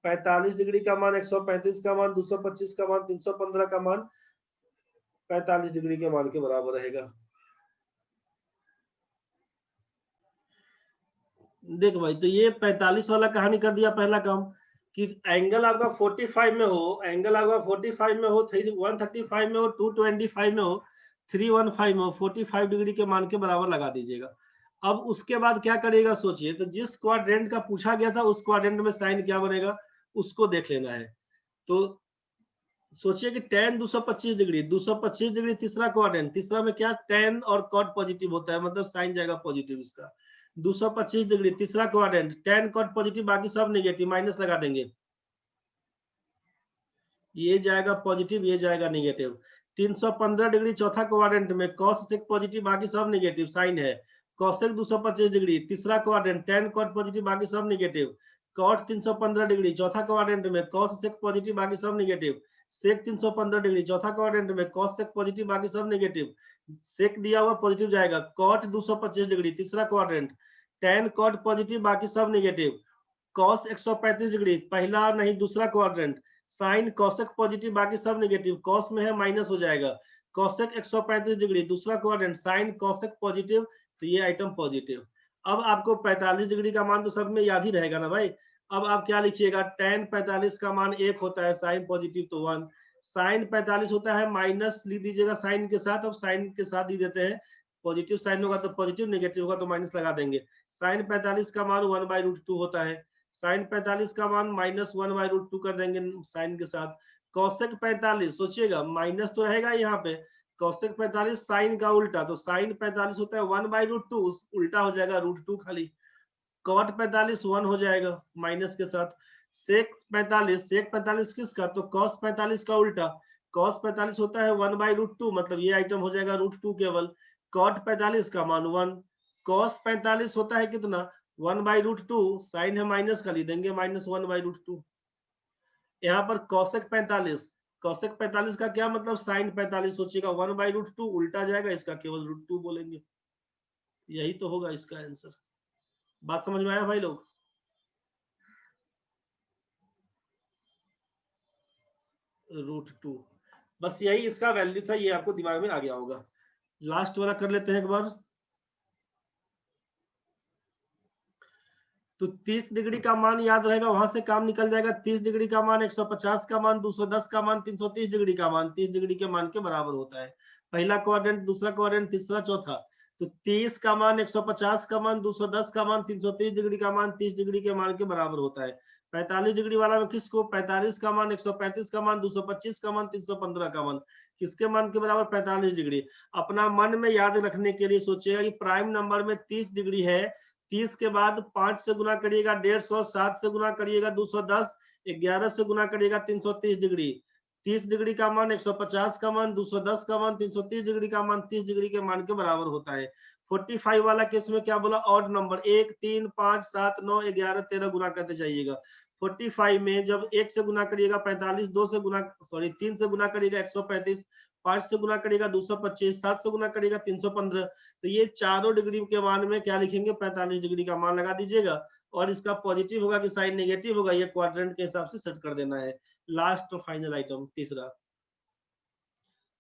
45 डिग्री का मान, 135 का मान, 225 का मान, 315 का मान 45 डिग्री के मान के बराबर रहेगा। देखो भाई, तो ये 45 वाला कहानी कर दिया पहला काम कि एंगल आपका 45 में हो, एंगल आपका 45 में हो, 135 में हो, 225 में हो, 315 में हो, 45 डिग्री के मान के बराबर लगा दीजिएगा। अब उसके बाद क्या करिएगा सोचिए, तो जिस क्वाड्रेंट का पूछा गया था उस क्वाड्रेंट में साइन क्या बनेगा उसको देख लेना है। तो सोचिए कि tan 225 डिग्री, 225 डिग्री तीसरा क्वाड्रेंट, तीसरा में क्या tan और cot पॉजिटिव होता है, मतलब साइन जाएगा पॉजिटिव इसका। 225 डिग्री तीसरा क्वाड्रेंट, tan cot पॉजिटिव, बाकी सब नेगेटिव, माइनस लगा देंगे। ये जाएगा पॉजिटिव, ये जाएगा नेगेटिव। 315 डिग्री चौथा क्वाड्रेंट में cos sec पॉजिटिव, बाकी सब नेगेटिव, साइन है। cosec 225 डिग्री तीसरा क्वाड्रेंट, tan cot पॉजिटिव, बाकी सब नेगेटिव। cot 315 डिग्री चौथा क्वाड्रेंट में cos sec पॉजिटिव, बाकी सब नेगेटिव। sec 315 डिग्री चौथा क्वाड्रेंट में cos sec पॉजिटिव, बाकी सब नेगेटिव। sec दिया हुआ पॉजिटिव जाएगा। cot 225 डिग्री तीसरा क्वाड्रेंट, tan cot पॉजिटिव, बाकी सब नेगेटिव। cos 135 डिग्री पहला नहीं दूसरा क्वाड्रेंट, साइन कोसेक पॉजिटिव, बाकी सब नेगेटिव, कॉस में है माइनस हो जाएगा। कोसेक 135 डिग्री दूसरा क्वाड्रेंट, साइन कोसेक पॉजिटिव, तो ये आइटम पॉजिटिव। अब आपको 45 डिग्री का मान तो सब में याद ही रहेगा ना भाई। अब आप क्या लिखिएगा, tan 45 का मान 1 होता है, साइन पॉजिटिव तो 1, साइन 45 होता है माइनस लिख दीजिएगा साइन के साथ। अब साइन के साथ ही देते हैं, पॉजिटिव साइन होगा तो पॉजिटिव, नेगेटिव होगा तो माइनस लगा देंगे। साइन 45 का मान 1/√2 होता है, साइन 45 का मान -1/√2 कर देंगे साइन के साथ। कौशिक 45 सोचिएगा, माइनस तो रहेगा यहाँ पे, कौशिक 45 साइन का उल्टा, तो साइन 45 होता है 1/√2, उल्टा हो जाएगा √2 खाली। कॉट 45 1 हो जाएगा माइनस के साथ। सेक 45, सेक 45 किसका, तो कॉस 45 का उल्टा, कॉस 45 होता है 1/√2, मतलब ये आइटम हो जाएगा √2 केवल। कॉट 45 का मान 1, कॉस 45 होता है कितना 1/√2, साइन है माइनस का, लिख देंगे -1/√2। यहाँ पर कौशिक 45, कौशिक 45 का क्या मतलब, साइन 45 सोचिएगा 1/√2, उल्टा जाएगा इसका, केवल √2 बोलेंगे। यही तो होगा इसका आंसर। बात समझ में आया भाई लोग? √2, बस यही इसका वैल्यू था, ये आपको दिमाग में आ गया होगा। लास्ट वाला कर लेते हैं एक बार। तो 30 डिग्री का मान याद रहेगा, वहां से काम निकल जाएगा। 30 डिग्री का मान, 150 का मान, 210 का मान, 330 डिग्री का मान 30 डिग्री के मान के बराबर होता है। पहला क्वाड्रेंट, दूसरा क्वाड्रेंट, तीसरा, चौथा। तो 30 का मान, 150 का मान, 210 का मान, 330 डिग्री का मान 30 डिग्री के मान के बराबर होता है। 45 डिग्री वाला में किसको, 45 का मान, 135 का मान, 225 का मान, 315 का मान, किसके मान के बराबर, 45 डिग्री। अपना मन में याद रखने के लिए सोचिएगा कि प्राइम नंबर में 30 डिग्री है, 30 के बाद 5 से गुना करिएगा 150, 7 से गुना करिएगा 210, 11 से गुना करिएगा 330 डिग्री। 30 डिग्री का मान, 150 का मान, 210 का मान, 330 डिग्री का मान 30 डिग्री के मान के बराबर होता है। 45 वाला केस में क्या बोला, ऑड नंबर, 1, 3, 5, 7, 9, 11, 13 गुना करते जाइएगा। 45 में जब 1 से गुना करिएगा 45, 2 से गुना, सॉरी 3 से गुना करिएगा 135, 5 से गुना करिएगा 225, 7 से गुना करिएगा 315। तो ये चारों डिग्री के मान में क्या लिखेंगे, 45 डिग्री का मान लगा दीजिएगा। और इसका पॉजिटिव होगा कि साइन नेगेटिव होगा, ये क्वाड्रेंट के हिसाब से सेट कर देना है। लास्ट और फाइनल आइटम तीसरा,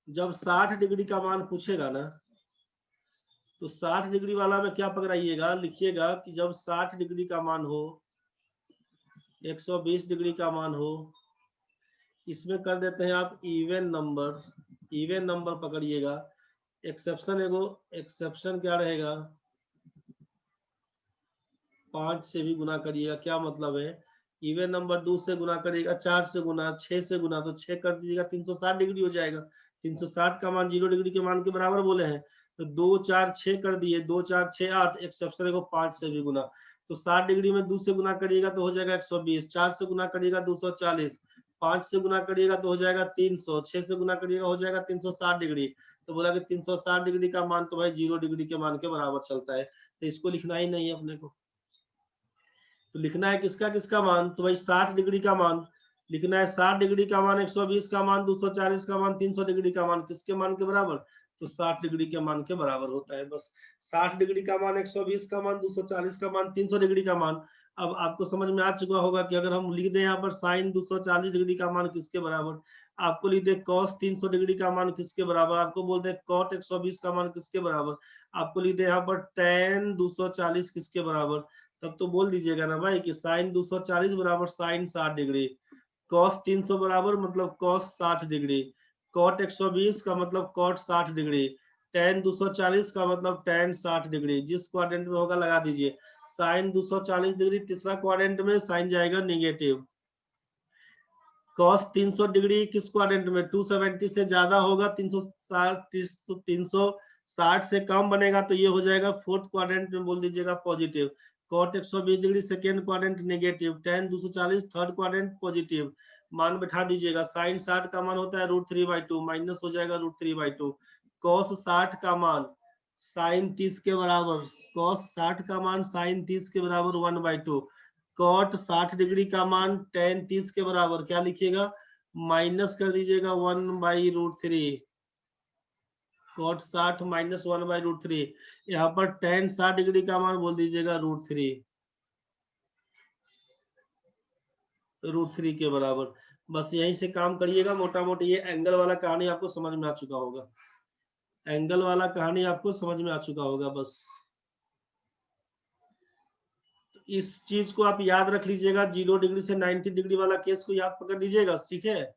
जब 60 डिग्री का मान पूछेगा ना, तो 60 डिग्री वाला में क्या पकड़ाइएगा, लिखिएगा कि जब 60 डिग्री का मान हो, 120 डिग्री का मान हो, इसमें कर देते हैं आप इवन नंबर, इवन नंबर पकड़िएगा। एक्सेप्शन एगो, एक्सेप्शन क्या रहेगा, 5 से भी गुना करिएगा, क्या मतलब है, इवन नंबर 2 से गुना करिएगा, 4 से गुना, 6 से गुना, तो 6 कर दीजिएगा 360 डिग्री हो जाएगा। 360 का मान 0 डिग्री के मान के बराबर बोले हैं, तो 2 4 6 कर दिए, 2 4 6 8, एक्सेप्शन को 5 से भी गुना, तो 60 डिग्री में 2 से गुना करिएगा तो हो जाएगा 120, 4 से गुना करिएगा 240, 5 से गुना करिएगा तो हो जाएगा 300, 6 से गुना करिएगा हो जाएगा 360 डिग्री। तो बोला कि 360 डिग्री का मान तो भाई 0 डिग्री के मान के बराबर चलता है, तो इसको लिखना ही नहीं है अपने को। तो लिखना है किसका किसका मान, तो भाई 60 डिग्री का मान लिखना है, 60 डिग्री का मान, 120 का मान, 240 का मान, 300 डिग्री का मान किसके मान के बराबर, तो 60 डिग्री के मान के बराबर होता है। बस 60 डिग्री का मान, 120 का मान, 240 का मान, 300 डिग्री का मान। अब आपको समझ में आ चुका होगा कि अगर हम लिख दें यहाँ पर साइन 240 डिग्री का मान किसके बराबर, आपको लिख दे कॉस 300 डिग्री का मान किसके बराबर, आपको बोल दे कॉट 120 का मान किसके बराबर, आपको लिख दे यहाँ पर टेन 240 किसके बराबर, तब तो बोल दीजिएगा ना भाई कि साइन 240 बराबर साइन 60 डिग्री, कॉस 300 बराबर मतलब कॉस 60 डिग्री, कॉट 120 का मतलब कॉट 60 डिग्री, टेन 240 का मतलब टेन 60 डिग्री। जिस क्वाड्रेंट में होगा लगा दीजिए। साइन 240 डिग्री तीसरा क्वाड्रेंट में, साइन जाएगा नेगेटिव। कॉस 300 डिग्री किस क्वाड्रेंट में, 270 से ज्यादा होगा, 360 से कम बनेगा तो ये हो जाएगा फोर्थ क्वाड्रेंट में, बोल दीजिएगा positive. Cot 120 degree second quadrant negative, tan 240 third quadrant positive. मान बैठा दीजिएगा। साइन 60 का मान होता है √3/2, माइनस हो जाएगा √3/2। कॉस 60 का मान साइन 30 के बराबर, कॉस 60 का मान साइन 30 के बराबर 1/2। कॉट 60 डिग्री का मान टेन 30 के बराबर क्या लिखिएगा, माइनस कर दीजिएगा 1/√3। Cot 60 minus 1/√3। यहाँ पर टेन 60 डिग्री का मान बोल दीजिएगा √3, √3 के बराबर। बस यहीं से काम करिएगा। मोटा मोटी ये एंगल वाला कहानी आपको समझ में आ चुका होगा, एंगल वाला कहानी आपको समझ में आ चुका होगा। बस इस चीज को आप याद रख लीजिएगा, 0 डिग्री से 90 डिग्री वाला केस को याद पकड़ लीजिएगा, ठीक है।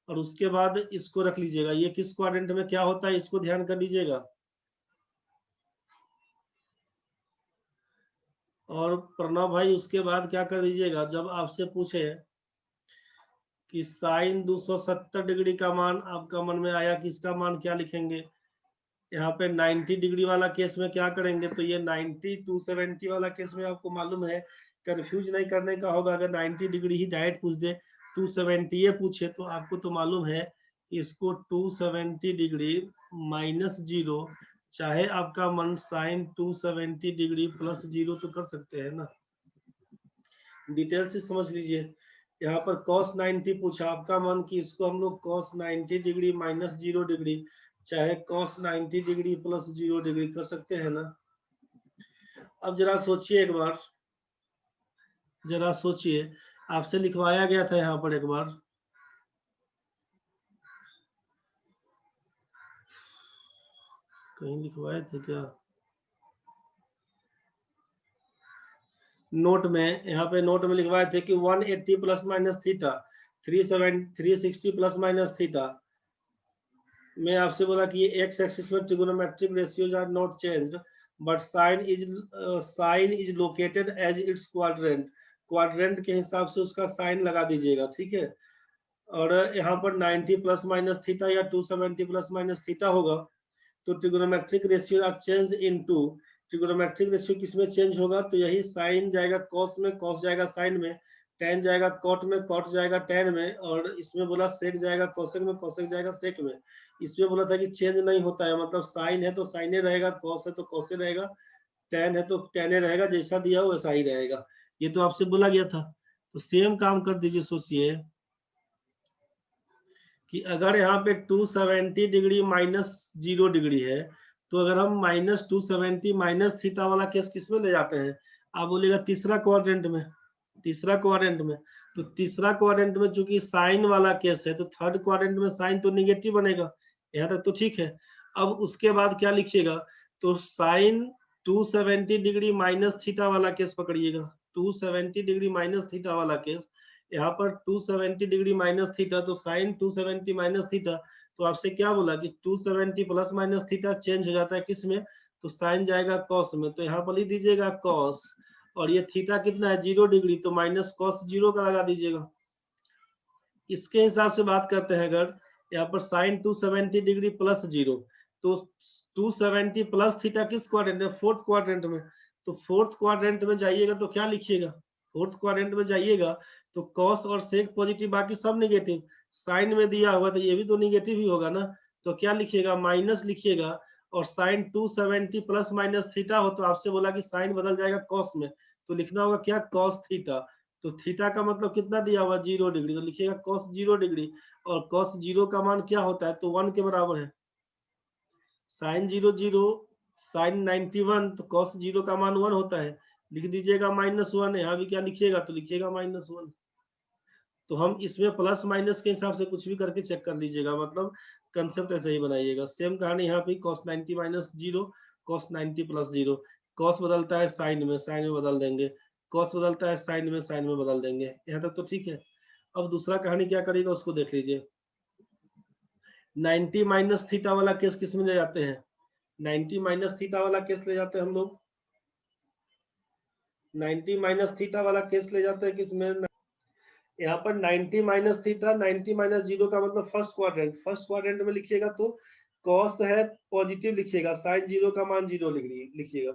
और उसके बाद इसको रख लीजिएगा, ये किस क्वाड्रेंट में क्या होता है इसको ध्यान कर लीजिएगा। और प्रणव भाई उसके बाद क्या कर दीजिएगा, जब आपसे पूछे कि साइन 270 डिग्री का मान आपका मन में आया कि इसका मान क्या लिखेंगे, यहाँ पे 90 डिग्री वाला केस में क्या करेंगे, तो ये 90 270 वाला केस में आपको मालूम है कंफ्यूज नहीं करने का होगा। अगर 90 डिग्री ही डायरेक्ट पूछ दे, 270 ये पूछे तो आपको तो मालूम है कि इसको 270 डिग्री -0, चाहे आपका मन साइन 270 डिग्री +0 तो कर सकते हैं ना। डिटेल से समझ लीजिए। यहाँ पर cos 90 पूछा, आपका मन कि इसको हम लोग cos 90 डिग्री -0 डिग्री, चाहे cos 90 डिग्री +0 डिग्री कर सकते हैं ना। अब जरा सोचिए एक बार, जरा सोचिए, आपसे लिखवाया गया था यहाँ पर एक बार, कहीं लिखवाए थे क्या, नोट में, यहाँ पे नोट में लिखवाए थे कि 180 ± थीटा, 360 ± थीटा। मैं आपसे बोला कि ये एक्स एक्सिस में trigonometric ratios are not changed, but sine is located as its quadrant, quadrant के हिसाब से उसका साइन लगा दीजिएगा, ठीक है। और यहाँ पर 90 ± थीटा या 270 ± थीटा होगा, तो trigonometric ratio are change into, trigonometric ratio किसमें चेंज होगा, तो यही साइन जाएगा कॉस में, कॉस जाएगा साइन में, टेन जाएगा कॉट में, कॉट जाएगा टेन में, और इसमें बोला सेक जाएगा कोसेक में, कोसेक जाएगा सेक में। इसमें बोला था कि चेंज नहीं होता है, मतलब साइन है तो साइने रहेगा, कॉस है तो कॉसे रहेगा, टेन है तो टेने रहेगा, जैसा दिया हो वैसा ही रहेगा। ये तो आपसे बोला गया था। तो सेम काम कर दीजिए। सोचिए कि अगर यहाँ पे 270 डिग्री -0 डिग्री है, तो अगर हम -270 माइनस थीटा वाला केस किस में ले जाते हैं, आप बोलेगा तीसरा क्वाड्रेंट में, तीसरा क्वाड्रेंट में। तो तीसरा क्वाड्रेंट में चूंकि साइन वाला केस है, तो थर्ड क्वाड्रेंट में साइन तो निगेटिव बनेगा, यहाँ तक तो ठीक है। अब उसके बाद क्या लिखिएगा, तो साइन 270 डिग्री माइनस थीटा वाला केस पकड़िएगा, 270 डिग्री माइनस थीटा वाला केस। यहाँ पर 270 डिग्री माइनस थीटा, तो साइन 270 माइनस थीटा, तो आपसे क्या बोला कि 270 प्लस माइनस थीटा चेंज हो जाता है किस में, तो साइन जाएगा कॉस में, तो यहाँ पर लिख दीजिएगा कॉस, और ये थीटा कितना है 0 डिग्री, तो माइनस कॉस 0 का लगा दीजिएगा। इसके हिसाब से बात करते हैं, अगर यहाँ पर साइन 270 डिग्री +0, तो 270 प्लस थीटा किस क्वाड्रेंट में, फोर्थ क्वाड्रेंट में। तो फोर्थ क्वाड्रेंट में जाइएगा तो क्या लिखिएगा, फोर्थ क्वाड्रेंट में जाइएगा तो कॉस और सेक पॉजिटिव, बाकी सब नेगेटिव। साइन में दिया हुआ तो ये भी तो नेगेटिव ही होगा ना, तो क्या लिखिएगा, माइनस लिखिएगा। और साइन 270 प्लस माइनस थीटा हो, तो आपसे बोला कि साइन बदल जाएगा कॉस में, तो लिखना होगा क्या, कॉस थीटा। तो थीटा का मतलब कितना दिया हुआ 0 डिग्री, तो लिखिएगा कॉस 0 डिग्री, और कॉस 0 का मान क्या होता है, तो 1 के बराबर है। साइन 0 0, साइन 91, तो कॉस 0 का मान 1 होता है, लिख दीजिएगा -1। यहाँ भी क्या लिखिएगा, तो लिखिएगा -1। तो हम इसमें प्लस माइनस के हिसाब से कुछ भी करके चेक कर लीजिएगा, मतलब कंसेप्ट ऐसे ही बनाइएगा। सेम कहानी यहाँ पे, cos 90 -0, cos 90 +0। cos बदलता है साइन में, साइन में बदल देंगे, cos बदलता है साइन में, साइन में बदल देंगे। यहाँ तक तो ठीक है। अब दूसरा कहानी क्या करेगा उसको देख लीजिए। 90 माइनस थीटा वाला केस किस में ले जाते हैं, 90 माइनस थीटा वाला केस ले जाते हैं हम लोग, 90 माइनस थीटा वाला केस ले जाते हैं किसमें, यहाँ पर 90 माइनस थीटा, 90 माइनस 0 का मतलब फर्स्ट क्वाड्रेंट, फर्स्ट क्वाड्रेंट में लिखिएगा तो कॉस है पॉजिटिव लिखिएगा, साइन 0 का मान 0 लिखिएगा।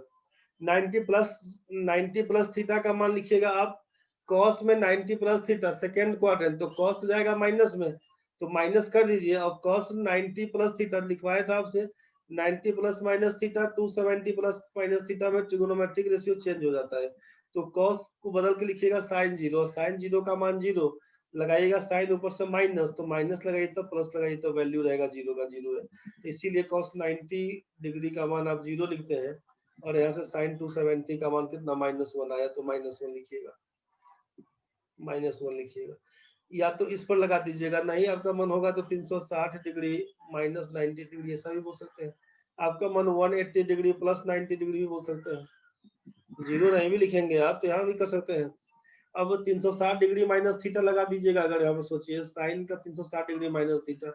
90 प्लस थीटा का मान लिखिएगा आप, कॉस में 90 प्लस थीटा सेकेंड क्वाड्रेंट, तो कॉस तो जाएगा माइनस में, तो माइनस कर दीजिए। अब कॉस 90 प्लस थीटा लिखवाया था आपसे, 90 plus minus theta 270 plus minus theta में ट्रिगोनोमेट्रिक रेशियो चेंज हो जाता है, तो cos को बदल के लिखिएगा साइन 0, साइन 0 का मान 0 लगाइएगा, साइन ऊपर से माइनस, तो माइनस लगाइए तो प्लस लगाइए तो वैल्यू रहेगा 0 का 0 है, इसीलिए cos 90 डिग्री का मान आप 0 लिखते हैं, और यहाँ से साइन 270 का मान कितना -1 आया, तो -1 लिखिएगा, -1 लिखिएगा। या तो इस पर लगा दीजिएगा, नहीं आपका मन होगा तो 360 डिग्री -90 डिग्री ऐसा भी बोल सकते हैं, आपका मन 180 डिग्री +90 डिग्री भी बोल सकते हैं, 0 नहीं भी लिखेंगे आप तो यहाँ भी कर सकते हैं। अब 360 डिग्री माइनस थीटा लगा दीजिएगा, अगर यहाँ पर सोचिए साइन का 360 डिग्री माइनस थीटा,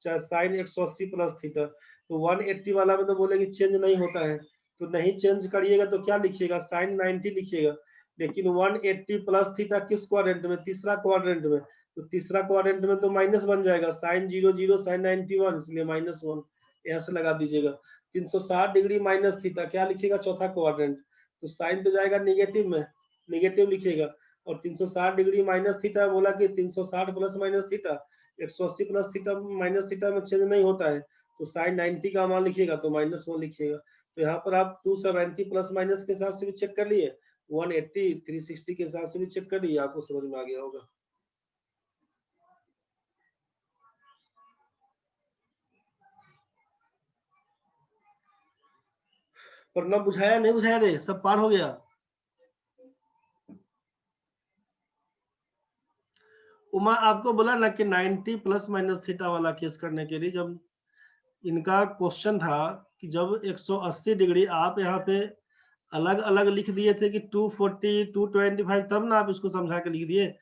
चाहे साइन 180 प्लस थीटा, तो 180 वाला में तो बोलेगी चेंज नहीं होता है, तो नहीं चेंज करिएगा तो क्या लिखिएगा, साइन 90 लिखिएगा। लेकिन 180 प्लस थीटा किस क्वाड्रेंट में, तीसरा क्वाड्रेंट में, तो तीसरा क्वाड्रेंट में तो माइनस बन जाएगा, साइन 0 0 साइन 91, इसलिए -1 यहाँ से लगा दीजिएगा। 360 डिग्री माइनस थीटा क्या लिखिएगा, चौथा क्वाड्रेंट, तो साइन तो जाएगा निगेटिव में, निगेटिव लिखिएगा, और 360 डिग्री माइनस थीटा बोला कि 360 plus minus theta, 180 plus theta minus theta में चेंज नहीं होता है, तो साइन 90 का मान लिखिएगा तो -1 लिखिएगा। तो यहाँ पर आप 270 प्लस माइनस के हिसाब से भी चेक कर लिए, 180 360 के हिसाब से भी चेक कर लिए, आपको समझ में आ गया होगा। पर ना बुझाया नहीं बुझाया रे, सब पार हो गया। उमा आपको बोला ना कि 90 प्लस माइनस थीटा वाला केस करने के लिए, जब इनका क्वेश्चन था कि जब 180 डिग्री आप यहाँ पे अलग अलग लिख दिए थे कि 240 225, तब ना आप इसको समझा के लिख दिए।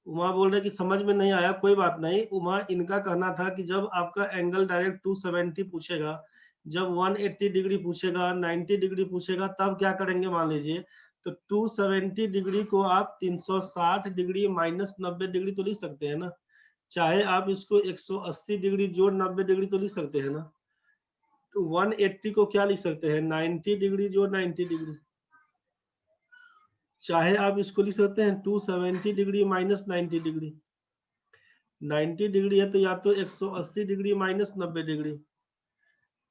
उमा बोल रहे कि समझ में नहीं आया, कोई बात नहीं उमा, इनका कहना था कि जब आपका एंगल डायरेक्ट 270 पूछेगा, जब 180 डिग्री पूछेगा, 90 डिग्री पूछेगा, तब क्या करेंगे मान लीजिए, तो 270 डिग्री को आप 360 डिग्री -90 डिग्री तो लिख सकते हैं ना, चाहे आप इसको 180 डिग्री जोड़ 90 डिग्री तो लिख सकते हैं ना, तो 180 को क्या लिख सकते हैं, 90 डिग्री जोड़ 90 डिग्री, चाहे आप इसको लिख सकते हैं 270 डिग्री -90 डिग्री, 90 डिग्री है तो या तो 180 डिग्री -90 डिग्री,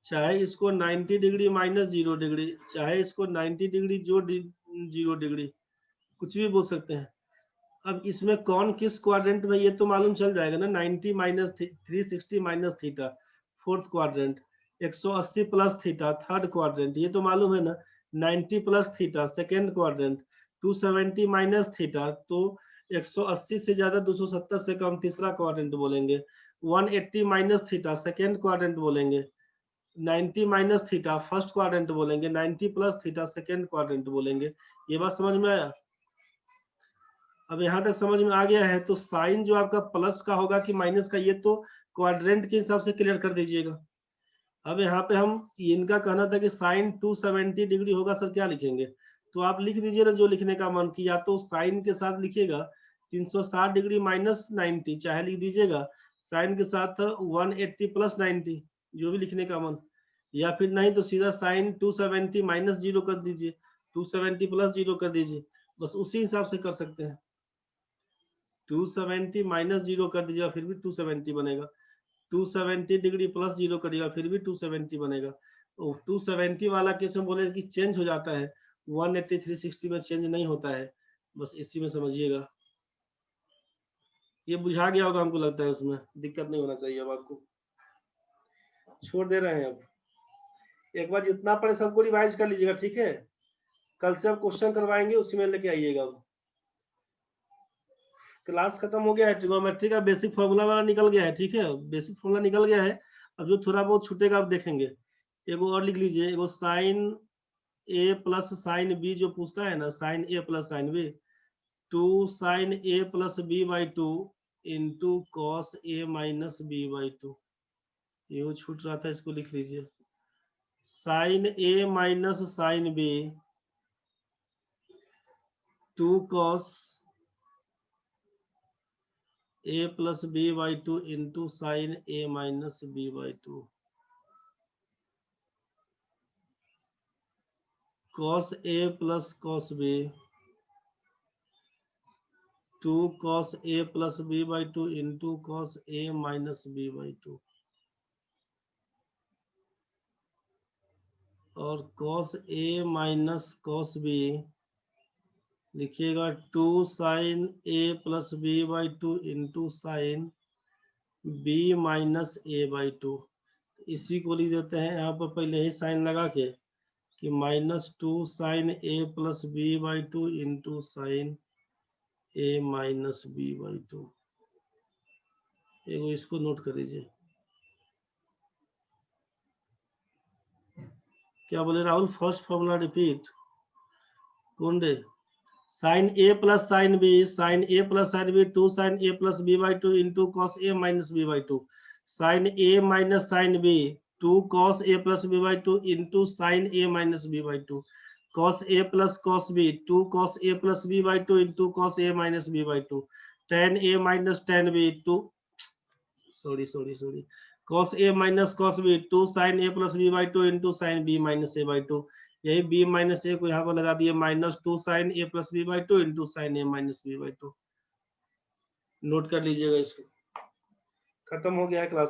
चाहे इसको 90 डिग्री -0 डिग्री, चाहे इसको 90 डिग्री जोड़ 0 डिग्री, कुछ भी बोल सकते हैं। अब इसमें कौन किस क्वाड्रेंट में, ये तो मालूम चल जाएगा ना, 90 minus 360 minus theta fourth quadrant, 180 plus theta third quadrant, ये तो मालूम है ना, 90 plus theta second quadrant, 270 minus theta, तो 180 से ज्यादा 270 से कम तीसरा क्वाड्रेंट बोलेंगे, 180 माइनस थीटा सेकेंड क्वाड्रेंट बोलेंगे, 90 माइनस थीटा फर्स्ट क्वाड्रेंट बोलेंगे, 90 प्लस थीटा सेकेंड क्वाड्रेंट बोलेंगे। ये बात समझ में आया? अब यहाँ तक समझ में आ गया है, तो साइन जो आपका प्लस का होगा कि माइनस का, ये तो क्वाड्रेंट के हिसाब से क्लियर कर दीजिएगा। अब यहाँ पे हम, इनका कहना था कि साइन 270 डिग्री होगा, सर क्या लिखेंगे, तो आप लिख दीजिए ना जो लिखने का मन किया, तो साइन के साथ लिखिएगा 360 डिग्री -90, चाहे लिख दीजिएगा साइन के साथ 180 प्लस 90, जो भी लिखने का मन, या फिर नहीं तो सीधा साइन 270 -0 कर दीजिए, 270 प्लस 0 कर दीजिए, बस उसी हिसाब से कर सकते हैं। 270 -0 कर दीजिएगा फिर भी 270 बनेगा, 270 डिग्री प्लस 0 करिएगा फिर भी 270 बनेगा। तो 270 वाला केस में बोले कि चेंज हो जाता है, 180 360 में चेंज नहीं होता है, बस इसी में समझिएगा। ये बुझा गया होगा हमको लगता है, उसमें दिक्कत नहीं होना चाहिए अब आपको, छोड़ दे रहे हैं अब। एक बार जितना पढ़े सबको रिवाइज कर लीजिएगा, ठीक है। कल से आप क्वेश्चन करवाएंगे, उसी में लेके आइएगा। क्लास खत्म हो गया है, ट्रिग्नोमेट्री का बेसिक फॉर्मूला वाला निकल गया है, ठीक है, बेसिक फॉर्मूला निकल गया है। अब जो थोड़ा बहुत छूटेगा आप देखेंगे। एगो और लिख लीजिए, एगो sine A plus sine B जो पूछता है ना, sine A plus sine B, 2 sine A plus B by 2 into cos A minus B by 2। ये छूट रहा था, इसको लिख लीजिए। Sine A minus sine B 2 cos a plus B by 2 into sine A minus B by 2। Cos A plus cos B 2 cos A plus B by 2 into cos A minus B by 2। और cos A minus cos B लिखिएगा 2 sine A plus B by 2 into sine B minus A by 2। इसी को लिख देते हैं यहाँ पर पहले ही साइन लगा के कि -2 sine A plus B by 2 into sine A minus B by 2। एगो इसको नोट कर लीजिए। क्या बोले राहुल? First formula repeat. कौन दे? Sine A plus sine B, sine A plus sine B 2 sine A plus B by 2 into cos A minus B by 2। Sine A minus sine B 2 cos A plus B by 2 into sine A minus B by 2। Cos A plus cos B 2 cos A plus B by 2 into cos A minus B by 2। Tan A minus ten B 2, sorry cos a minus cos b 2 sin a plus b by 2 into sine b minus a by 2। यही b minus a को यहाँ पर लगा दिए, -2 sin a plus b by 2 into sign a minus b by 2। Note कर लीजिएगा इसको। खत्म हो गया है क्लास।